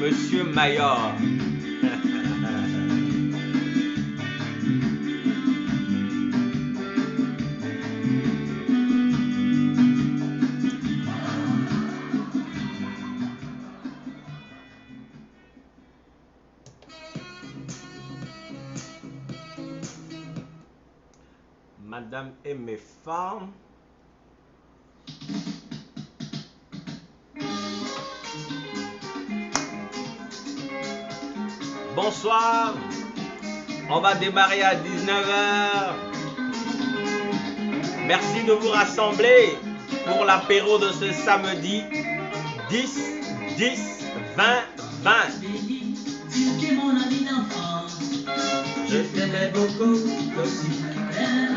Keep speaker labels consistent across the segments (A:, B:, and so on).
A: Monsieur Mayor. Madame et mes femmes. Bonsoir, on va démarrer à 19h. Merci de vous rassembler pour l'apéro de ce samedi 10, 10, 20, 20.
B: Tu es mon ami d'enfance, je t'aimais beaucoup comme si t'aimais.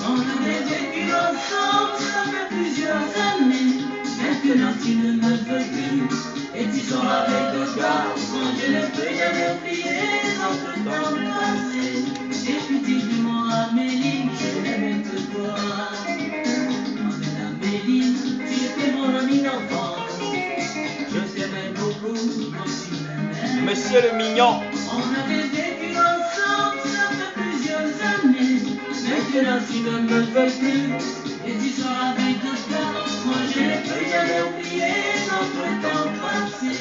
B: On avait vécu ensemble, ça fait plusieurs années. Maintenant tu ne me veux plus. Et tu sors avec d'autres garçons, je ne peux jamais oublier notre temps passé. Et puis tu dis mon Amélie, je n'aimais que toi. Mon Amélie, tu étais mon ami d'enfance. Je t'aimais beaucoup comme tu m'aimais.
A: Monsieur le Mignon.
B: On avait vécu ensemble, ça fait plusieurs années. Maintenant tu ne me veux plus. Et tu sors avec d'autres garçons, moi je ne peux jamais oublier notre temps passé.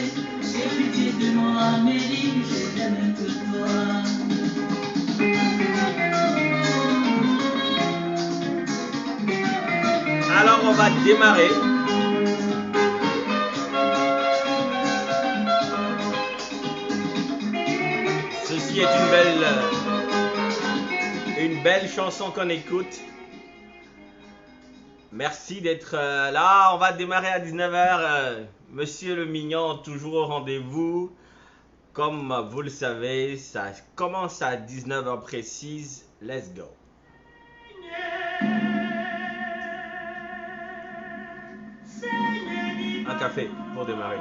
B: Et pitié de mon Amélie, je n'aime que toi.
A: Alors on va démarrer. Ceci est une belle chanson qu'on écoute. Merci d'être là. On va démarrer à 19h. Monsieur le Mignon, toujours au rendez-vous. Comme vous le savez, ça commence à 19h précise. Let's go. Un café pour démarrer.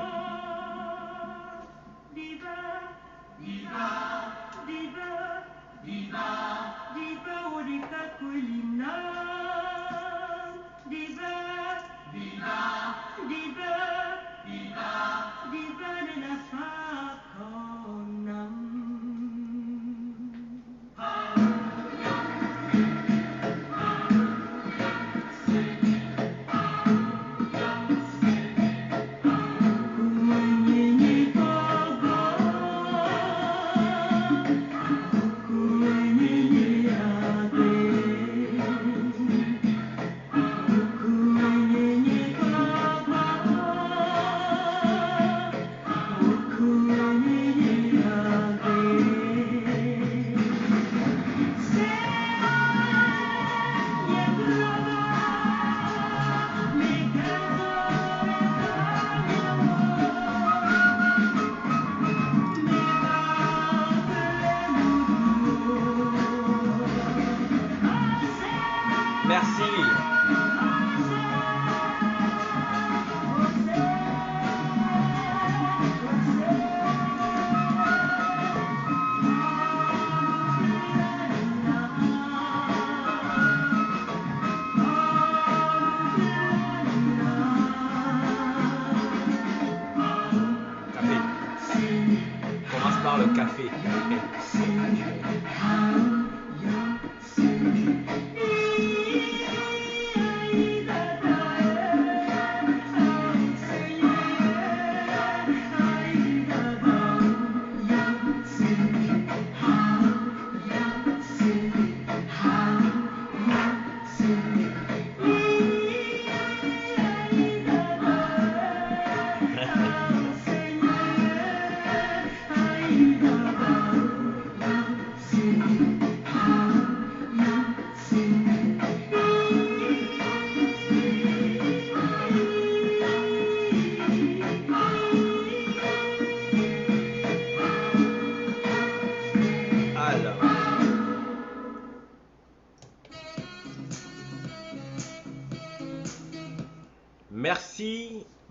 A: prépare le café.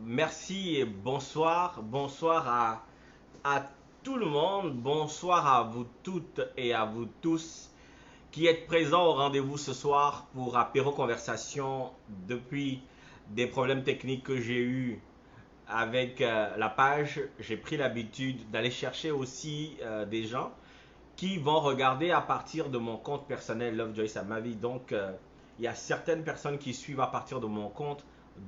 A: Merci et bonsoir. Bonsoir à tout le monde. Bonsoir à vous toutes et à vous tous qui êtes présents au rendez-vous ce soir pour Apéro Conversation. Depuis des problèmes techniques que j'ai eu avec la page, j'ai pris l'habitude d'aller chercher aussi des gens qui vont regarder à partir de mon compte personnel Love Joyce à ma vie. Donc, il y a certaines personnes qui suivent à partir de mon compte,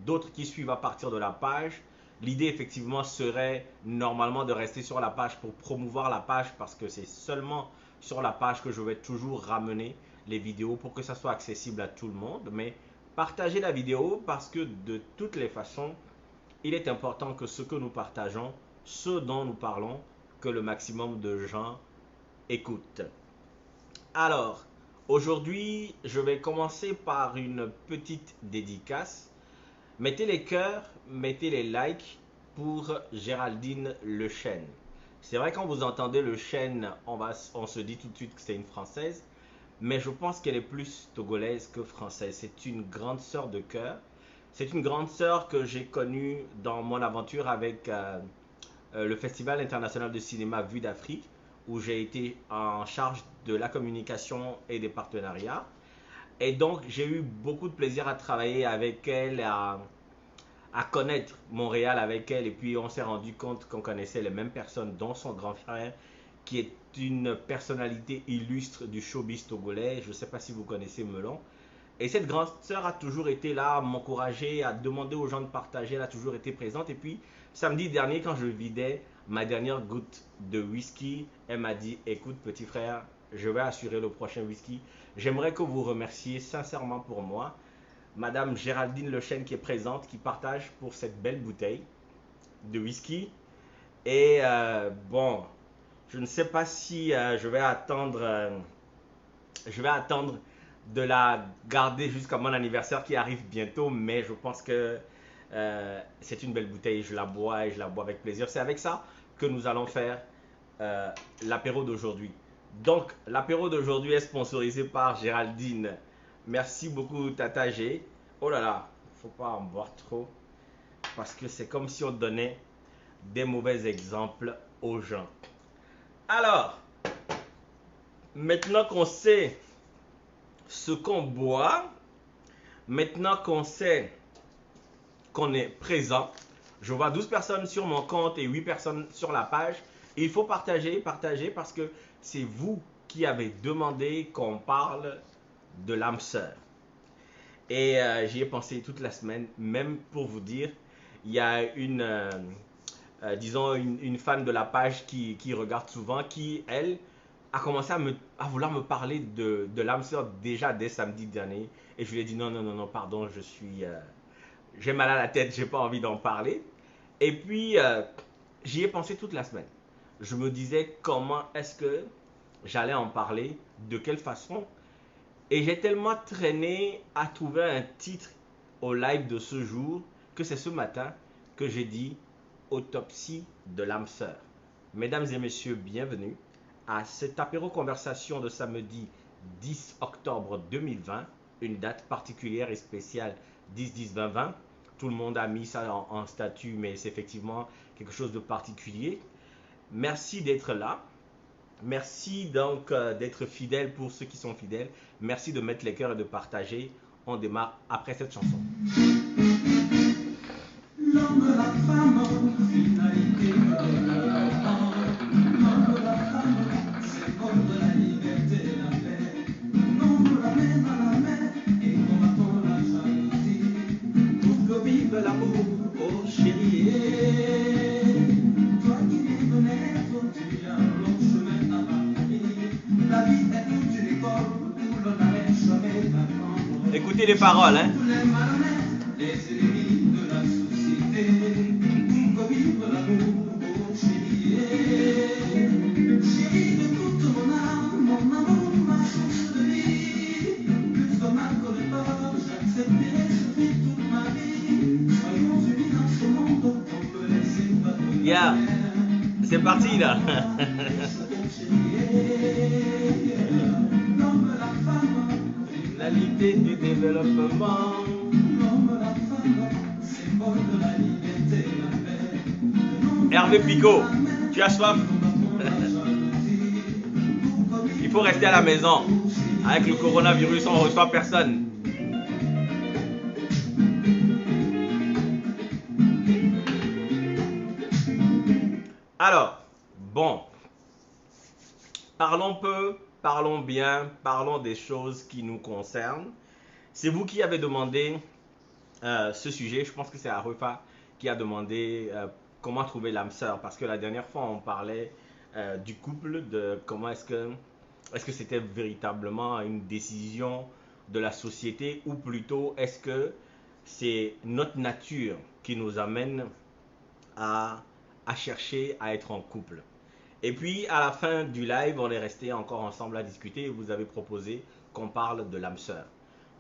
A: d'autres qui suivent à partir de la page. L'idée effectivement serait normalement de rester sur la page pour promouvoir la page parce que c'est seulement sur la page que je vais toujours ramener les vidéos pour que ça soit accessible à tout le monde. Mais partagez la vidéo parce que de toutes les façons, il est important que ce que nous partageons, ce dont nous parlons, que le maximum de gens écoutent. Alors, aujourd'hui, je vais commencer par une petite dédicace. Mettez les cœurs, mettez les likes pour Géraldine Lechêne. C'est vrai quand vous entendez Lechêne, on se dit tout de suite que c'est une Française, mais je pense qu'elle est plus togolaise que française. C'est une grande sœur de cœur. C'est une grande sœur que j'ai connue dans mon aventure avec le Festival international de cinéma Vue d'Afrique, où j'ai été en charge de la communication et des partenariats. Et donc, j'ai eu beaucoup de plaisir à travailler avec elle, à connaître Montréal avec elle. Et puis, on s'est rendu compte qu'on connaissait les mêmes personnes, dont son grand frère, qui est une personnalité illustre du showbiz togolais. Je ne sais pas si vous connaissez Melon. Et cette grande sœur a toujours été là, à m'encourager, à demander aux gens de partager. Elle a toujours été présente. Et puis, samedi dernier, quand je vidais ma dernière goutte de whisky, elle m'a dit, écoute petit frère, je vais assurer le prochain whisky. J'aimerais que vous remerciez sincèrement pour moi Madame Géraldine Lechêne qui est présente, qui partage pour cette belle bouteille de whisky. Et bon, je ne sais pas si je vais attendre de la garder jusqu'à mon anniversaire qui arrive bientôt, mais je pense que c'est une belle bouteille. Je la bois et je la bois avec plaisir. C'est avec ça que nous allons faire l'apéro d'aujourd'hui. Donc, l'apéro d'aujourd'hui est sponsorisé par Géraldine. Merci beaucoup, Tata G. Oh là là, faut pas en boire trop parce que c'est comme si on donnait des mauvais exemples aux gens. Alors, maintenant qu'on sait ce qu'on boit, maintenant qu'on sait qu'on est présent, je vois 12 personnes sur mon compte et 8 personnes sur la page. Et il faut partager parce que c'est vous qui avez demandé qu'on parle de l'âme sœur. Et j'y ai pensé toute la semaine, même pour vous dire, il y a une fan de la page qui regarde souvent, qui, elle, a commencé à vouloir me parler de l'âme sœur déjà dès samedi dernier. Et je lui ai dit non, pardon, j'ai mal à la tête, j'ai pas envie d'en parler. Et puis, j'y ai pensé toute la semaine. Je me disais comment est-ce que j'allais en parler, de quelle façon. Et j'ai tellement traîné à trouver un titre au live de ce jour que c'est ce matin que j'ai dit autopsie de l'âme sœur. Mesdames et messieurs, bienvenue à cette apéro conversation de samedi 10 octobre 2020, une date particulière et spéciale 10-10-20-20. Tout le monde a mis ça en statut, mais c'est effectivement quelque chose de particulier. Merci d'être là. Merci donc d'être fidèle pour ceux qui sont fidèles. Merci de mettre les cœurs et de partager. On démarre après cette chanson. L'homme, la femme, finalité de l'homme, écouter les paroles. Hein.
B: Tous les malhonnêtes, les ennemis de la société, pour vivre l'amour au chéri. Chéri de toute mon âme, mon amour, ma source de vie. Plus de mal que de tort, j'accepterai ce prix toute ma vie. Soyons unis dans ce monde, on peut laisser pas de
A: Yeah. C'est parti là.
B: L'homme, la femme,
A: Finalité du développement.
B: l'homme, la femme, symbole de la liberté, la paix.
A: Hervé Picot, tu as soif? Il faut rester à la maison. Avec le coronavirus, on ne reçoit personne. Alors, bon, parlons peu, parlons bien, parlons des choses qui nous concernent. C'est vous qui avez demandé ce sujet. Je pense que c'est Arufa qui a demandé comment trouver l'âme sœur. Parce que la dernière fois, on parlait du couple, de comment est-ce que c'était véritablement une décision de la société, ou plutôt est-ce que c'est notre nature qui nous amène à chercher à être en couple. Et puis à la fin du live, on est resté encore ensemble à discuter et vous avez proposé qu'on parle de l'âme sœur.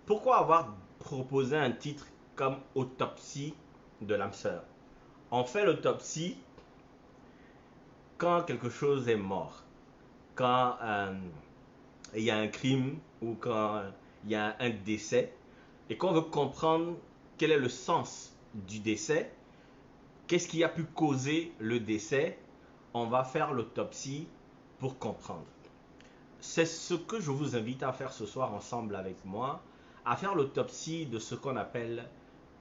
A: Pourquoi avoir proposé un titre comme autopsie de l'âme sœur? On fait l'autopsie quand quelque chose est mort, quand il y a un crime ou quand il y a un décès et qu'on veut comprendre quel est le sens du décès. Qu'est-ce qui a pu causer le décès? On va faire l'autopsie pour comprendre. C'est ce que je vous invite à faire ce soir ensemble avec moi, à faire l'autopsie de ce qu'on appelle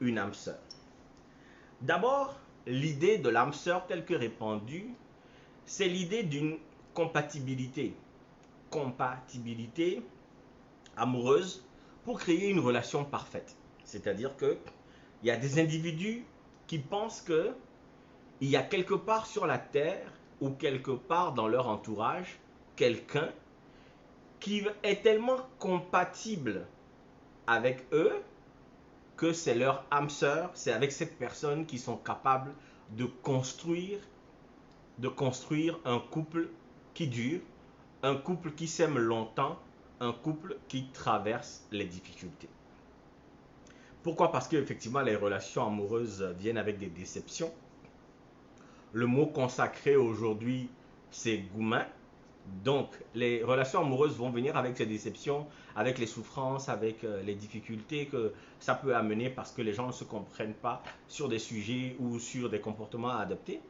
A: une âme sœur. D'abord, l'idée de l'âme sœur telle que répandue, c'est l'idée d'une compatibilité. Compatibilité amoureuse pour créer une relation parfaite. C'est-à-dire qu'il y a des individus qui pensent que il y a quelque part sur la terre ou quelque part dans leur entourage quelqu'un qui est tellement compatible avec eux que c'est leur âme sœur, c'est avec cette personne qu'ils sont capables de construire un couple qui dure, un couple qui s'aime longtemps, un couple qui traverse les difficultés. Pourquoi? Parce qu'effectivement, les relations amoureuses viennent avec des déceptions. Le mot consacré aujourd'hui, c'est goumin. Donc, les relations amoureuses vont venir avec ces déceptions, avec les souffrances, avec les difficultés que ça peut amener parce que les gens ne se comprennent pas sur des sujets ou sur des comportements à adopter.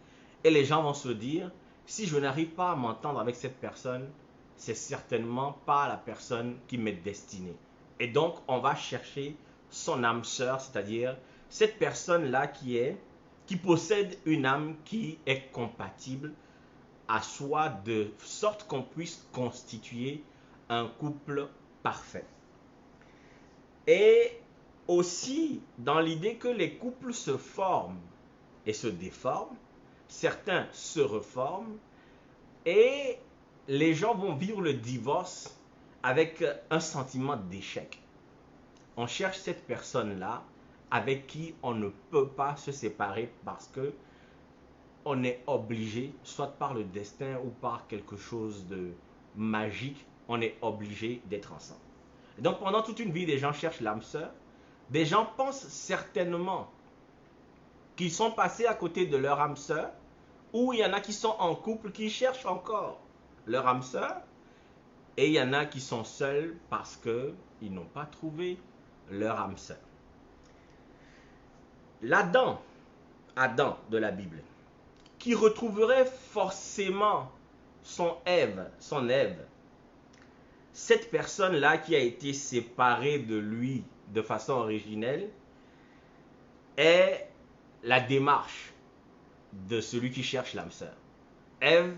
A: Et les gens vont se dire, si je n'arrive pas à m'entendre avec cette personne, c'est certainement pas la personne qui m'est destinée. Et donc, on va chercher son âme sœur, c'est-à-dire cette personne-là qui possède une âme qui est compatible à soi, de sorte qu'on puisse constituer un couple parfait. Et aussi, dans l'idée que les couples se forment et se déforment, certains se reforment, et les gens vont vivre le divorce avec un sentiment d'échec. On cherche cette personne-là avec qui on ne peut pas se séparer parce que on est obligé, soit par le destin ou par quelque chose de magique, on est obligé d'être ensemble. Et donc pendant toute une vie, des gens cherchent l'âme sœur. Des gens pensent certainement qu'ils sont passés à côté de leur âme sœur, ou il y en a qui sont en couple qui cherchent encore leur âme sœur, et il y en a qui sont seuls parce qu'ils n'ont pas trouvé leur âme sœur. L'Adam, Adam de la Bible, qui retrouverait forcément son Ève, cette personne-là qui a été séparée de lui de façon originelle, est la démarche de celui qui cherche l'âme sœur. Ève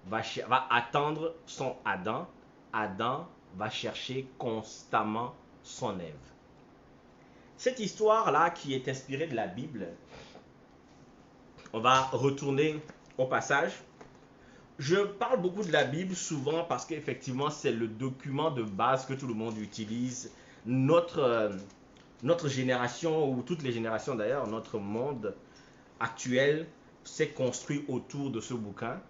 A: va attendre son Adam, Adam va chercher constamment son Ève. Cette histoire-là qui est inspirée de la Bible, on va retourner au passage. Je parle beaucoup de la Bible souvent parce qu'effectivement c'est le document de base que tout le monde utilise notre génération, ou toutes les générations d'ailleurs, notre monde actuel s'est construit autour de ce bouquin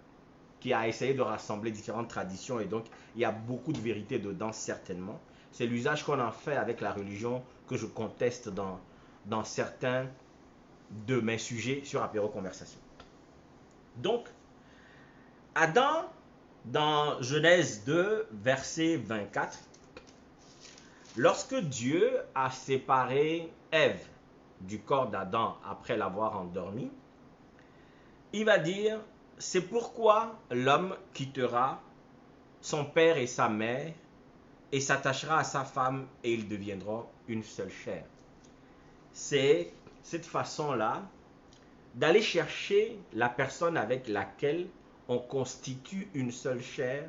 A: qui a essayé de rassembler différentes traditions, et donc il y a beaucoup de vérité dedans certainement. C'est l'usage qu'on en fait avec la religion que je conteste dans certains de mes sujets sur Apéro Conversation. Donc, Adam, dans Genèse 2, verset 24, lorsque Dieu a séparé Ève du corps d'Adam après l'avoir endormi, il va dire, c'est pourquoi l'homme quittera son père et sa mère et s'attachera à sa femme et ils deviendront une seule chair. C'est cette façon-là d'aller chercher la personne avec laquelle on constitue une seule chair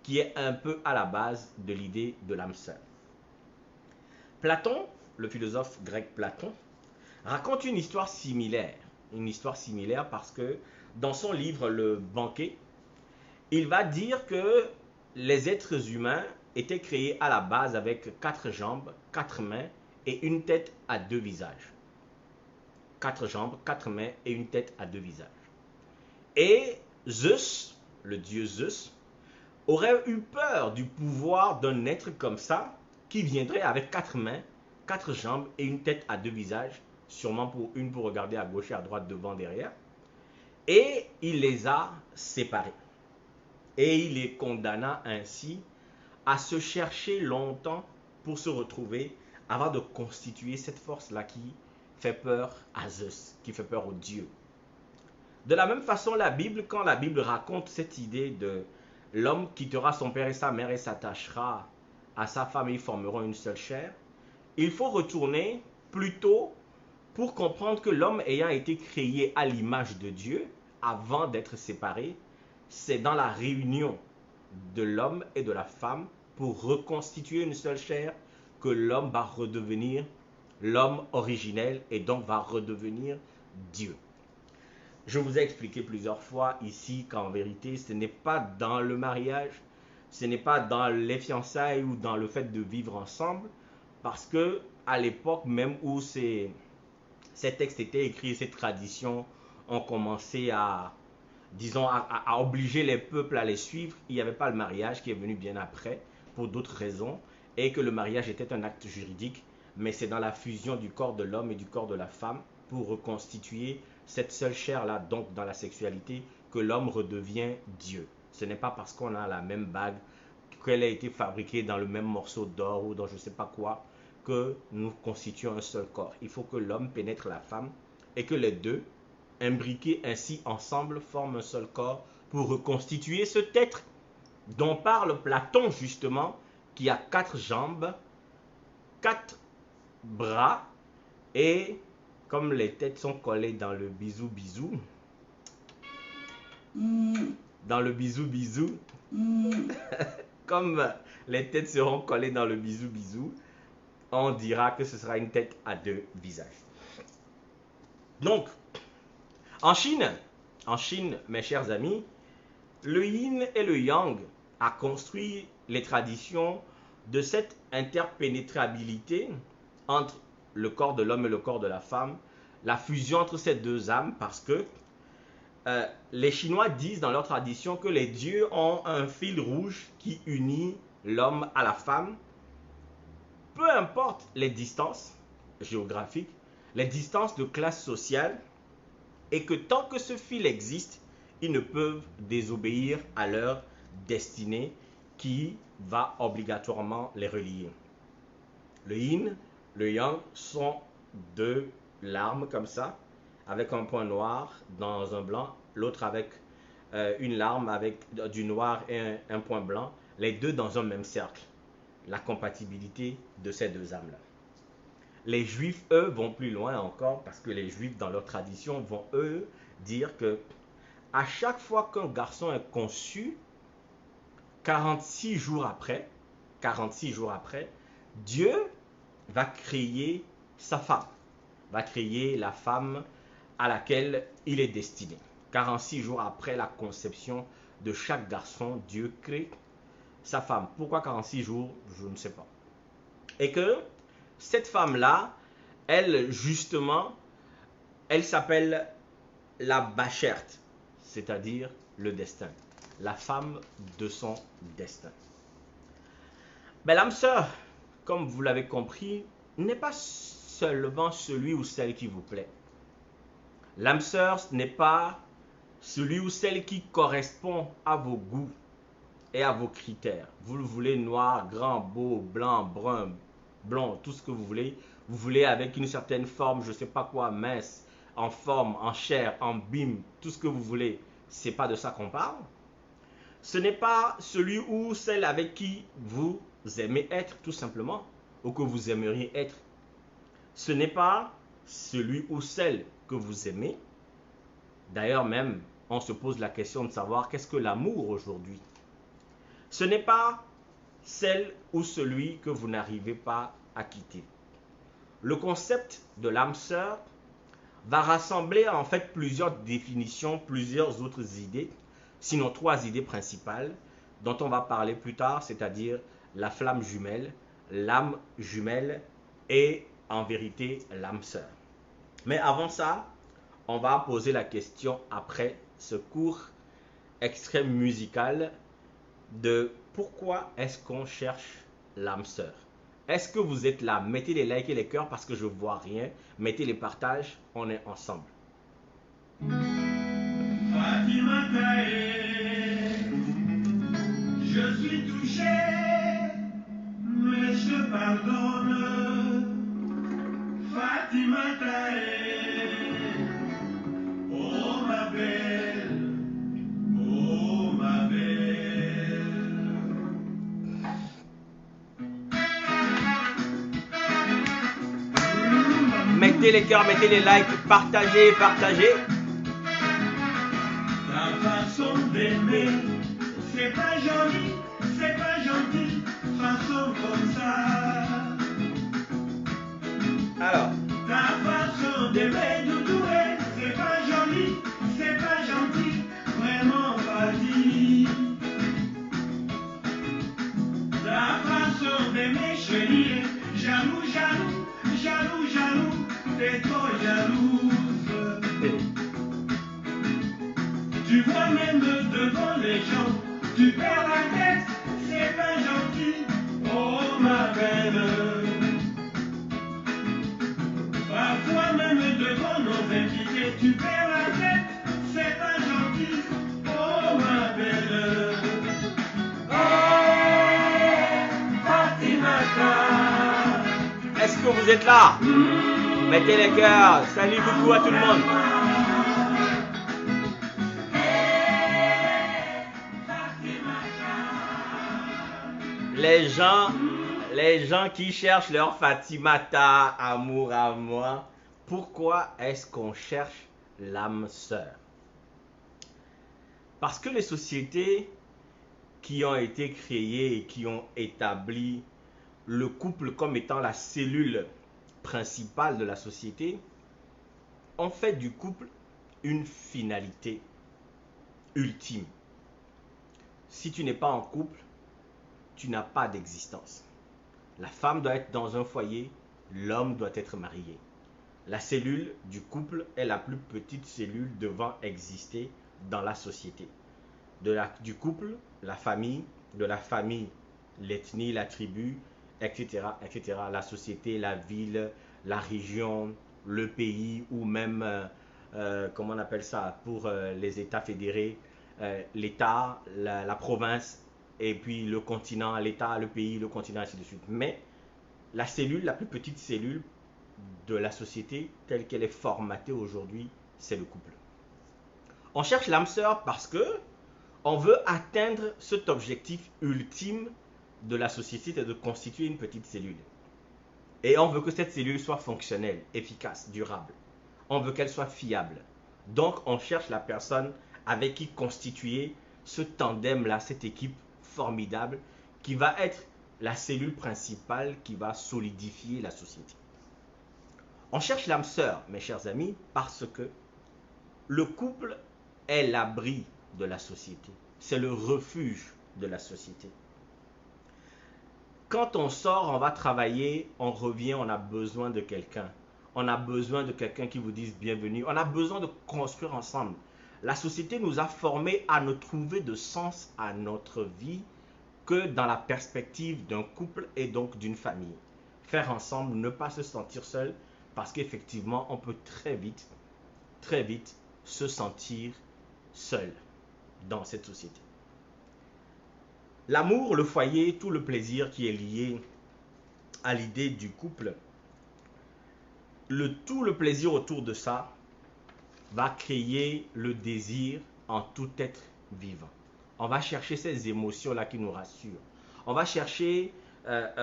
A: qui est un peu à la base de l'idée de l'âme sœur. Platon, le philosophe grec Platon, raconte une histoire similaire. Une histoire similaire parce que dans son livre Le Banquet, il va dire que les êtres humains étaient créés à la base avec 4 jambes, 4 mains et une tête à 2 visages. 4 jambes, 4 mains et une tête à 2 visages. Et Zeus, le dieu Zeus, aurait eu peur du pouvoir d'un être comme ça qui viendrait avec 4 mains, 4 jambes et une tête à 2 visages, sûrement une pour regarder à gauche et à droite, devant, derrière. Et il les a séparés. Et il les condamna ainsi à se chercher longtemps pour se retrouver avant de constituer cette force-là qui fait peur à Zeus, qui fait peur aux dieux. De la même façon, la Bible, quand la Bible raconte cette idée de l'homme quittera son père et sa mère et s'attachera à sa femme et ils formeront une seule chair, il faut retourner plutôt pour comprendre que l'homme ayant été créé à l'image de Dieu, avant d'être séparé, c'est dans la réunion de l'homme et de la femme pour reconstituer une seule chair que l'homme va redevenir l'homme originel et donc va redevenir Dieu. Je vous ai expliqué plusieurs fois ici qu'en vérité, ce n'est pas dans le mariage, ce n'est pas dans les fiançailles ou dans le fait de vivre ensemble, parce que à l'époque même où ces textes étaient écrits, ces traditions ont commencé à, disons, à obliger les peuples à les suivre, il n'y avait pas le mariage qui est venu bien après, pour d'autres raisons, et que le mariage était un acte juridique, mais c'est dans la fusion du corps de l'homme et du corps de la femme pour reconstituer cette seule chair-là, donc dans la sexualité, que l'homme redevient Dieu. Ce n'est pas parce qu'on a la même bague, qu'elle a été fabriquée dans le même morceau d'or ou dans je ne sais pas quoi, que nous constituons un seul corps. Il faut que l'homme pénètre la femme et que les deux, imbriqués ainsi ensemble, forment un seul corps pour reconstituer cet être dont parle Platon justement, qui a 4 jambes, 4 bras, et comme les têtes sont collées dans le bisou-bisou, comme les têtes seront collées dans le bisou-bisou, on dira que ce sera une tête à 2 visages. Donc, en Chine, mes chers amis, le yin et le yang a construit les traditions de cette interpénétrabilité entre le corps de l'homme et le corps de la femme, la fusion entre ces deux âmes, parce que les Chinois disent dans leur tradition que les dieux ont un fil rouge qui unit l'homme à la femme, peu importe les distances géographiques, les distances de classe sociale, et que tant que ce fil existe, ils ne peuvent désobéir à leur destinée qui va obligatoirement les relier. Le yin, le yang sont 2 larmes comme ça, avec un point noir dans un blanc, l'autre avec une larme avec du noir et un point blanc, les deux dans un même cercle. La compatibilité de ces 2 âmes-là. Les juifs, eux, vont plus loin encore, parce que les juifs, dans leur tradition, vont, eux, dire que à chaque fois qu'un garçon est conçu, 46 jours après, Dieu va créer sa femme, va créer la femme à laquelle il est destiné. 46 jours après la conception de chaque garçon, Dieu crée sa femme. Pourquoi 46 jours? Je ne sais pas. Et que cette femme-là, elle, justement, elle s'appelle la Bacherte, c'est-à-dire le destin. La femme de son destin. Mais l'âme sœur, comme vous l'avez compris, n'est pas seulement celui ou celle qui vous plaît. L'âme sœur n'est pas celui ou celle qui correspond à vos goûts et à vos critères. Vous le voulez noir, grand, beau, blanc, brun, blond, tout ce que vous voulez. Vous voulez avec une certaine forme, je ne sais pas quoi, mince, en forme, en chair, en bim, tout ce que vous voulez. C'est pas de ça qu'on parle. Ce n'est pas celui ou celle avec qui vous aimez être, tout simplement, ou que vous aimeriez être. Ce n'est pas celui ou celle que vous aimez. D'ailleurs même, on se pose la question de savoir qu'est-ce que l'amour aujourd'hui. Ce n'est pas celle ou celui que vous n'arrivez pas à quitter. Le concept de l'âme sœur va rassembler en fait plusieurs définitions, plusieurs autres idées, sinon 3 idées principales dont on va parler plus tard, c'est-à-dire la flamme jumelle, l'âme jumelle et en vérité l'âme sœur. Mais avant ça, on va poser la question après ce court extrait musical de pourquoi est-ce qu'on cherche l'âme sœur. Est-ce que vous êtes là? Mettez les likes et les cœurs parce que je ne vois rien. Mettez les partages, on est ensemble.
B: Fatima Tae, je suis touché, mais je pardonne. Fatima Tae, oh ma belle, oh ma belle.
A: Mettez les cœurs, mettez les likes, partagez, partagez.
B: Ta façon d'aimer, c'est pas joli, c'est pas gentil, façon comme ça.
A: Alors,
B: Ta façon d'aimer, doudoué, c'est pas joli, c'est pas gentil, vraiment pas dit. Ta façon d'aimer, chérie, jaloux, jaloux, jaloux, jaloux, t'es trop jalouse. Tu vois même devant les gens, tu perds la tête, c'est pas gentil, oh ma belle. Parfois même devant nos invités, tu perds la tête, c'est pas gentil, oh ma belle. Oh, Fatimata.
A: est-ce que vous êtes là? Mettez les cœurs. Salut, coucou à tout le monde. Les gens qui cherchent leur Fatimata, amour à moi, pourquoi est-ce qu'on cherche l'âme sœur? Parce que les sociétés qui ont été créées et qui ont établi le couple comme étant la cellule principale de la société ont fait du couple une finalité ultime. Si tu n'es pas en couple, tu n'as pas d'existence. La femme doit être dans un foyer, l'homme doit être marié. La cellule du couple est la plus petite cellule devant exister dans la société. Du couple, la famille, de la famille, l'ethnie, la tribu, etc., etc. La société, la ville, la région, le pays ou même, comment on appelle ça, pour les États fédérés, l'État, la province, et puis le continent, l'État, le pays, le continent, ainsi de suite. Mais la cellule, la plus petite cellule de la société telle qu'elle est formatée aujourd'hui, c'est le couple. On cherche l'âme sœur parce que on veut atteindre cet objectif ultime de la société, c'est de constituer une petite cellule. Et on veut que cette cellule soit fonctionnelle, efficace, durable. On veut qu'elle soit fiable. Donc on cherche la personne avec qui constituer ce tandem-là, cette équipe formidable qui va être la cellule principale qui va solidifier la société. On cherche l'âme sœur, mes chers amis, parce que le couple est l'abri de la société. C'est le refuge de la société. Quand on sort, on va travailler, on revient, on a besoin de quelqu'un. On a besoin de quelqu'un qui vous dise bienvenue. On a besoin de construire ensemble. La société nous a formés à ne trouver de sens à notre vie que dans la perspective d'un couple et donc d'une famille. Faire ensemble, ne pas se sentir seul, parce qu'effectivement, on peut très vite se sentir seul dans cette société. L'amour, le foyer, tout le plaisir qui est lié à l'idée du couple, tout le plaisir autour de ça va créer le désir en tout être vivant. On va chercher ces émotions-là qui nous rassurent. On va chercher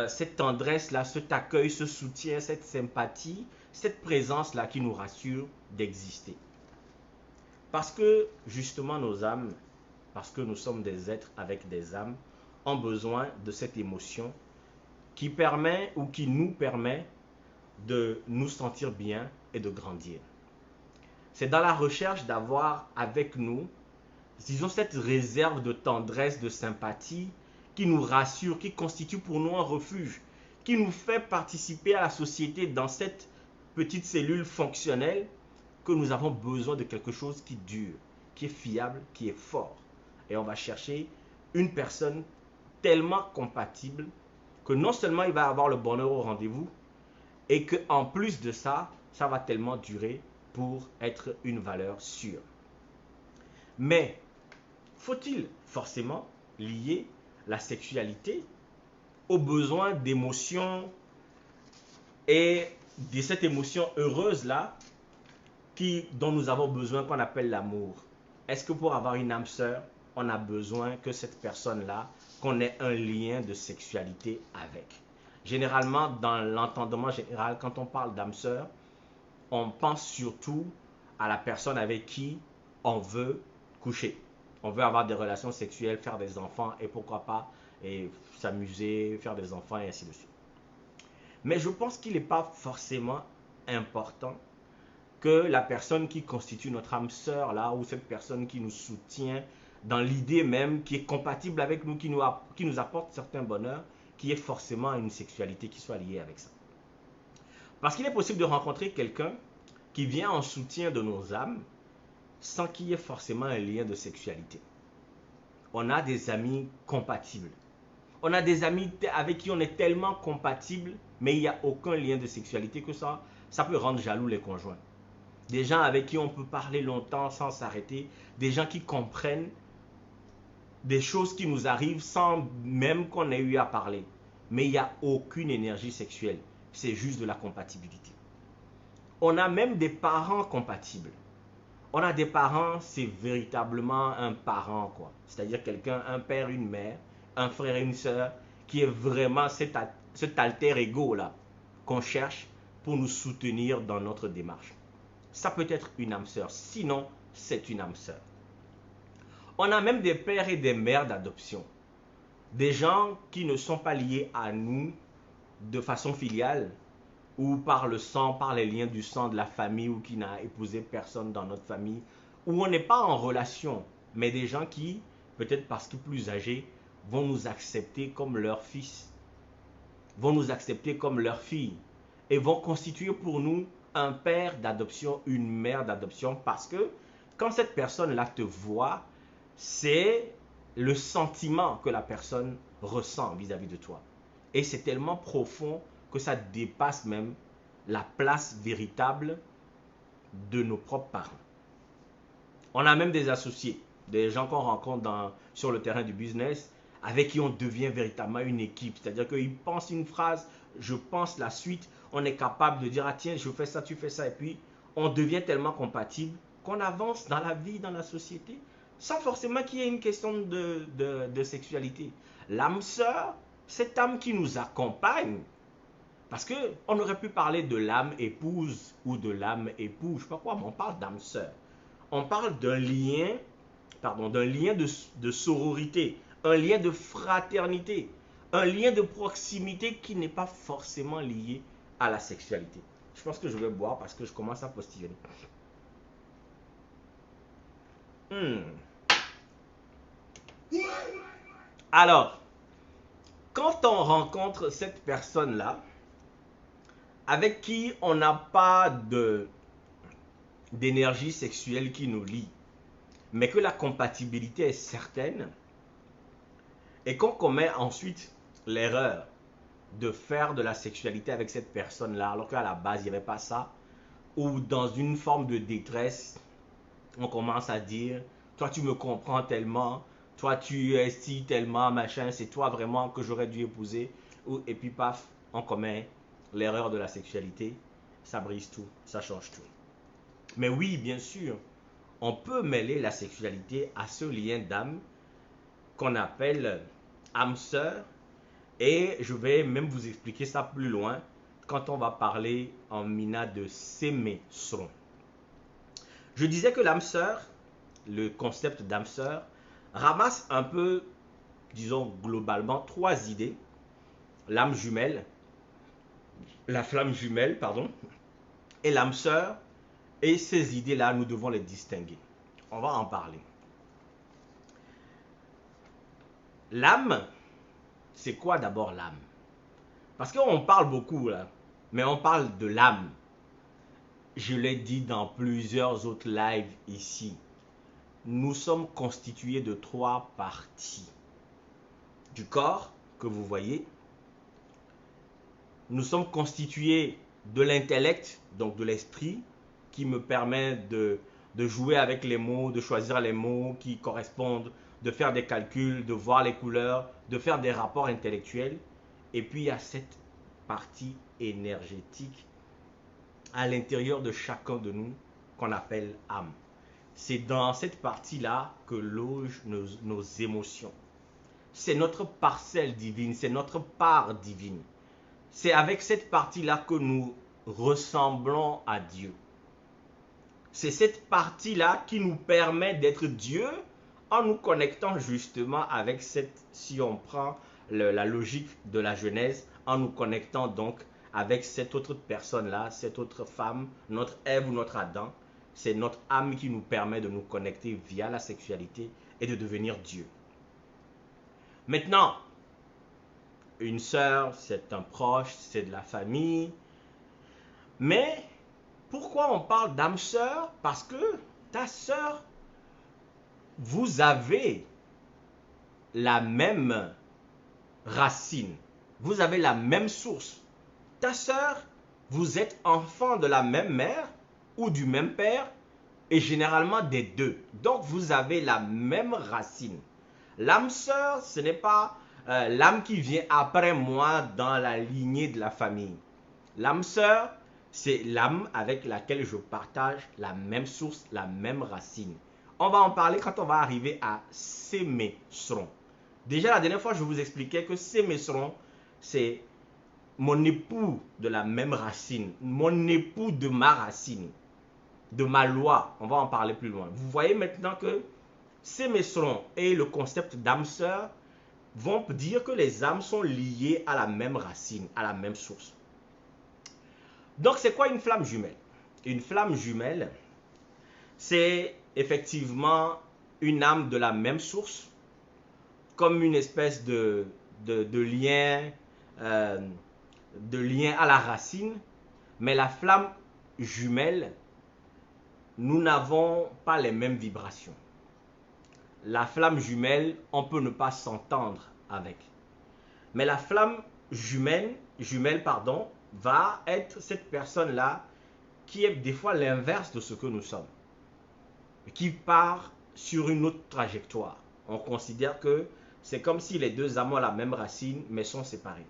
A: cette tendresse-là, cet accueil, ce soutien, cette sympathie, cette présence-là qui nous rassure d'exister. Parce que justement nos âmes, parce que nous sommes des êtres avec des âmes, ont besoin de cette émotion qui permet ou qui nous permet de nous sentir bien et de grandir. C'est dans la recherche d'avoir avec nous, disons, cette réserve de tendresse, de sympathie qui nous rassure, qui constitue pour nous un refuge, qui nous fait participer à la société dans cette petite cellule fonctionnelle, que nous avons besoin de quelque chose qui dure, qui est fiable, qui est fort. Et on va chercher une personne tellement compatible que non seulement il va avoir le bonheur au rendez-vous, et qu'en plus de ça, ça va tellement durer pour être une valeur sûre. Mais faut-il forcément lier la sexualité aux besoins d'émotion et de cette émotion heureuse-là dont nous avons besoin, qu'on appelle l'amour? Est-ce que pour avoir une âme sœur, on a besoin que cette personne-là, qu'on ait un lien de sexualité avec? Généralement, dans l'entendement général, quand on parle d'âme sœur, on pense surtout à la personne avec qui on veut coucher. On veut avoir des relations sexuelles, faire des enfants et pourquoi pas s'amuser, faire des enfants et ainsi de suite. Mais je pense qu'il n'est pas forcément important que la personne qui constitue notre âme sœur là, ou cette personne qui nous soutient dans l'idée même, qui est compatible avec nous, qui nous apporte certains bonheurs, qui ait forcément une sexualité qui soit liée avec ça. Parce qu'il est possible de rencontrer quelqu'un qui vient en soutien de nos âmes sans qu'il y ait forcément un lien de sexualité. On a des amis compatibles. On a des amis avec qui on est tellement compatible, mais il n'y a aucun lien de sexualité que ça peut rendre jaloux les conjoints. Des gens avec qui on peut parler longtemps sans s'arrêter, des gens qui comprennent des choses qui nous arrivent sans même qu'on ait eu à parler. Mais il n'y a aucune énergie sexuelle, c'est juste de la compatibilité. On a même des parents compatibles. On a des parents, c'est véritablement un parent, quoi. C'est-à-dire quelqu'un, un père, une mère, un frère et une sœur, qui est vraiment cet alter ego là qu'on cherche pour nous soutenir dans notre démarche. Ça peut être une âme sœur, sinon c'est une âme sœur. On a même des pères et des mères d'adoption. Des gens qui ne sont pas liés à nous de façon filiale ou par le sang, par les liens du sang de la famille ou qui n'a épousé personne dans notre famille, où on n'est pas en relation, mais des gens qui, peut-être parce que plus âgés, vont nous accepter comme leur fils, vont nous accepter comme leur fille et vont constituer pour nous un père d'adoption, une mère d'adoption, parce que quand cette personne-là te voit, c'est le sentiment que la personne ressent vis-à-vis de toi. Et c'est tellement profond que ça dépasse même la place véritable de nos propres parents. On a même des associés, des gens qu'on rencontre sur le terrain du business, avec qui on devient véritablement une équipe. C'est-à-dire qu'ils pensent une phrase, je pense la suite, on est capable de dire, ah tiens, je fais ça, tu fais ça, et puis on devient tellement compatible qu'on avance dans la vie, dans la société, sans forcément qu'il y ait une question de sexualité. L'âme sœur, cette âme qui nous accompagne, parce qu'on aurait pu parler de l'âme épouse ou de l'âme époux, je ne sais pas quoi, mais on parle d'âme sœur. On parle d'un lien, de sororité, un lien de fraternité, un lien de proximité qui n'est pas forcément lié à la sexualité. Je pense que je vais boire parce que je commence à postillonner. Alors, Quand on rencontre cette personne-là, avec qui on n'a pas d'énergie sexuelle qui nous lie, mais que la compatibilité est certaine, et qu'on commet ensuite l'erreur de faire de la sexualité avec cette personne-là, alors qu'à la base, il n'y avait pas ça, ou dans une forme de détresse, on commence à dire, toi tu me comprends tellement, toi tu es si tellement, machin, c'est toi vraiment que j'aurais dû épouser, et puis paf, on commet l'erreur de la sexualité, ça brise tout, ça change tout. Mais oui, bien sûr, on peut mêler la sexualité à ce lien d'âme qu'on appelle âme sœur, et je vais même vous expliquer ça plus loin quand on va parler en mina de Sémesron. Je disais que l'âme sœur, le concept d'âme sœur, ramasse un peu, disons globalement, trois idées. L'âme jumelle, la flamme jumelle, pardon, et l'âme sœur. Et ces idées-là, nous devons les distinguer. On va en parler. L'âme, c'est quoi d'abord l'âme? Parce qu'on parle beaucoup là, mais on parle de l'âme. Je l'ai dit dans plusieurs autres lives ici. Nous sommes constitués de trois parties. Du corps que vous voyez. Nous sommes constitués de l'intellect, donc de l'esprit, qui me permet de jouer avec les mots, de choisir les mots qui correspondent, de faire des calculs, de voir les couleurs, de faire des rapports intellectuels. Et puis il y a cette partie énergétique à l'intérieur de chacun de nous qu'on appelle âme. C'est dans cette partie-là que logent nos émotions. C'est notre parcelle divine, c'est notre part divine. C'est avec cette partie-là que nous ressemblons à Dieu. C'est cette partie-là qui nous permet d'être Dieu en nous connectant justement avec cette, si on prend la logique de la Genèse, en nous connectant donc avec cette autre personne-là, cette autre femme, notre Ève ou notre Adam. C'est notre âme qui nous permet de nous connecter via la sexualité et de devenir Dieu. Maintenant, une sœur, c'est un proche, c'est de la famille. Mais pourquoi on parle d'âme sœur? Parce que ta sœur, vous avez la même racine. Vous avez la même source. Ta sœur, vous êtes enfant de la même mère ou du même père et généralement des deux. Donc vous avez la même racine. L'âme sœur, ce n'est pas l'âme qui vient après moi dans la lignée de la famille. L'âme sœur, c'est l'âme avec laquelle je partage la même source, la même racine. On va en parler quand on va arriver à Sémesron. Déjà la dernière fois, je vous expliquais que Sémesron, c'est mon époux de la même racine, mon époux de ma racine, de ma loi. On va en parler plus loin. Vous voyez maintenant que Sémesron et le concept d'âme sœur vont dire que les âmes sont liées à la même racine, à la même source. Donc c'est quoi une flamme jumelle? Une flamme jumelle, c'est effectivement une âme de la même source, comme une espèce de lien à la racine, mais la flamme jumelle, nous n'avons pas les mêmes vibrations. La flamme jumelle, on peut ne pas s'entendre avec. Mais la flamme jumelle, va être cette personne-là qui est des fois l'inverse de ce que nous sommes. Qui part sur une autre trajectoire. On considère que c'est comme si les deux âmes ont la même racine, mais sont séparés.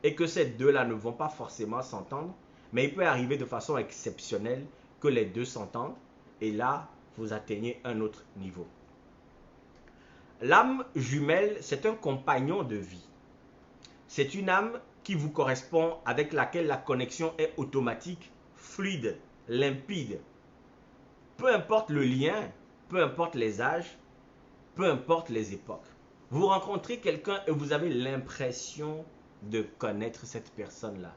A: Et que ces deux-là ne vont pas forcément s'entendre, mais il peut arriver de façon exceptionnelle que les deux s'entendent, et là, vous atteignez un autre niveau. L'âme jumelle, c'est un compagnon de vie. C'est une âme qui vous correspond, avec laquelle la connexion est automatique, fluide, limpide. Peu importe le lien, peu importe les âges, peu importe les époques. Vous rencontrez quelqu'un et vous avez l'impression de connaître cette personne-là.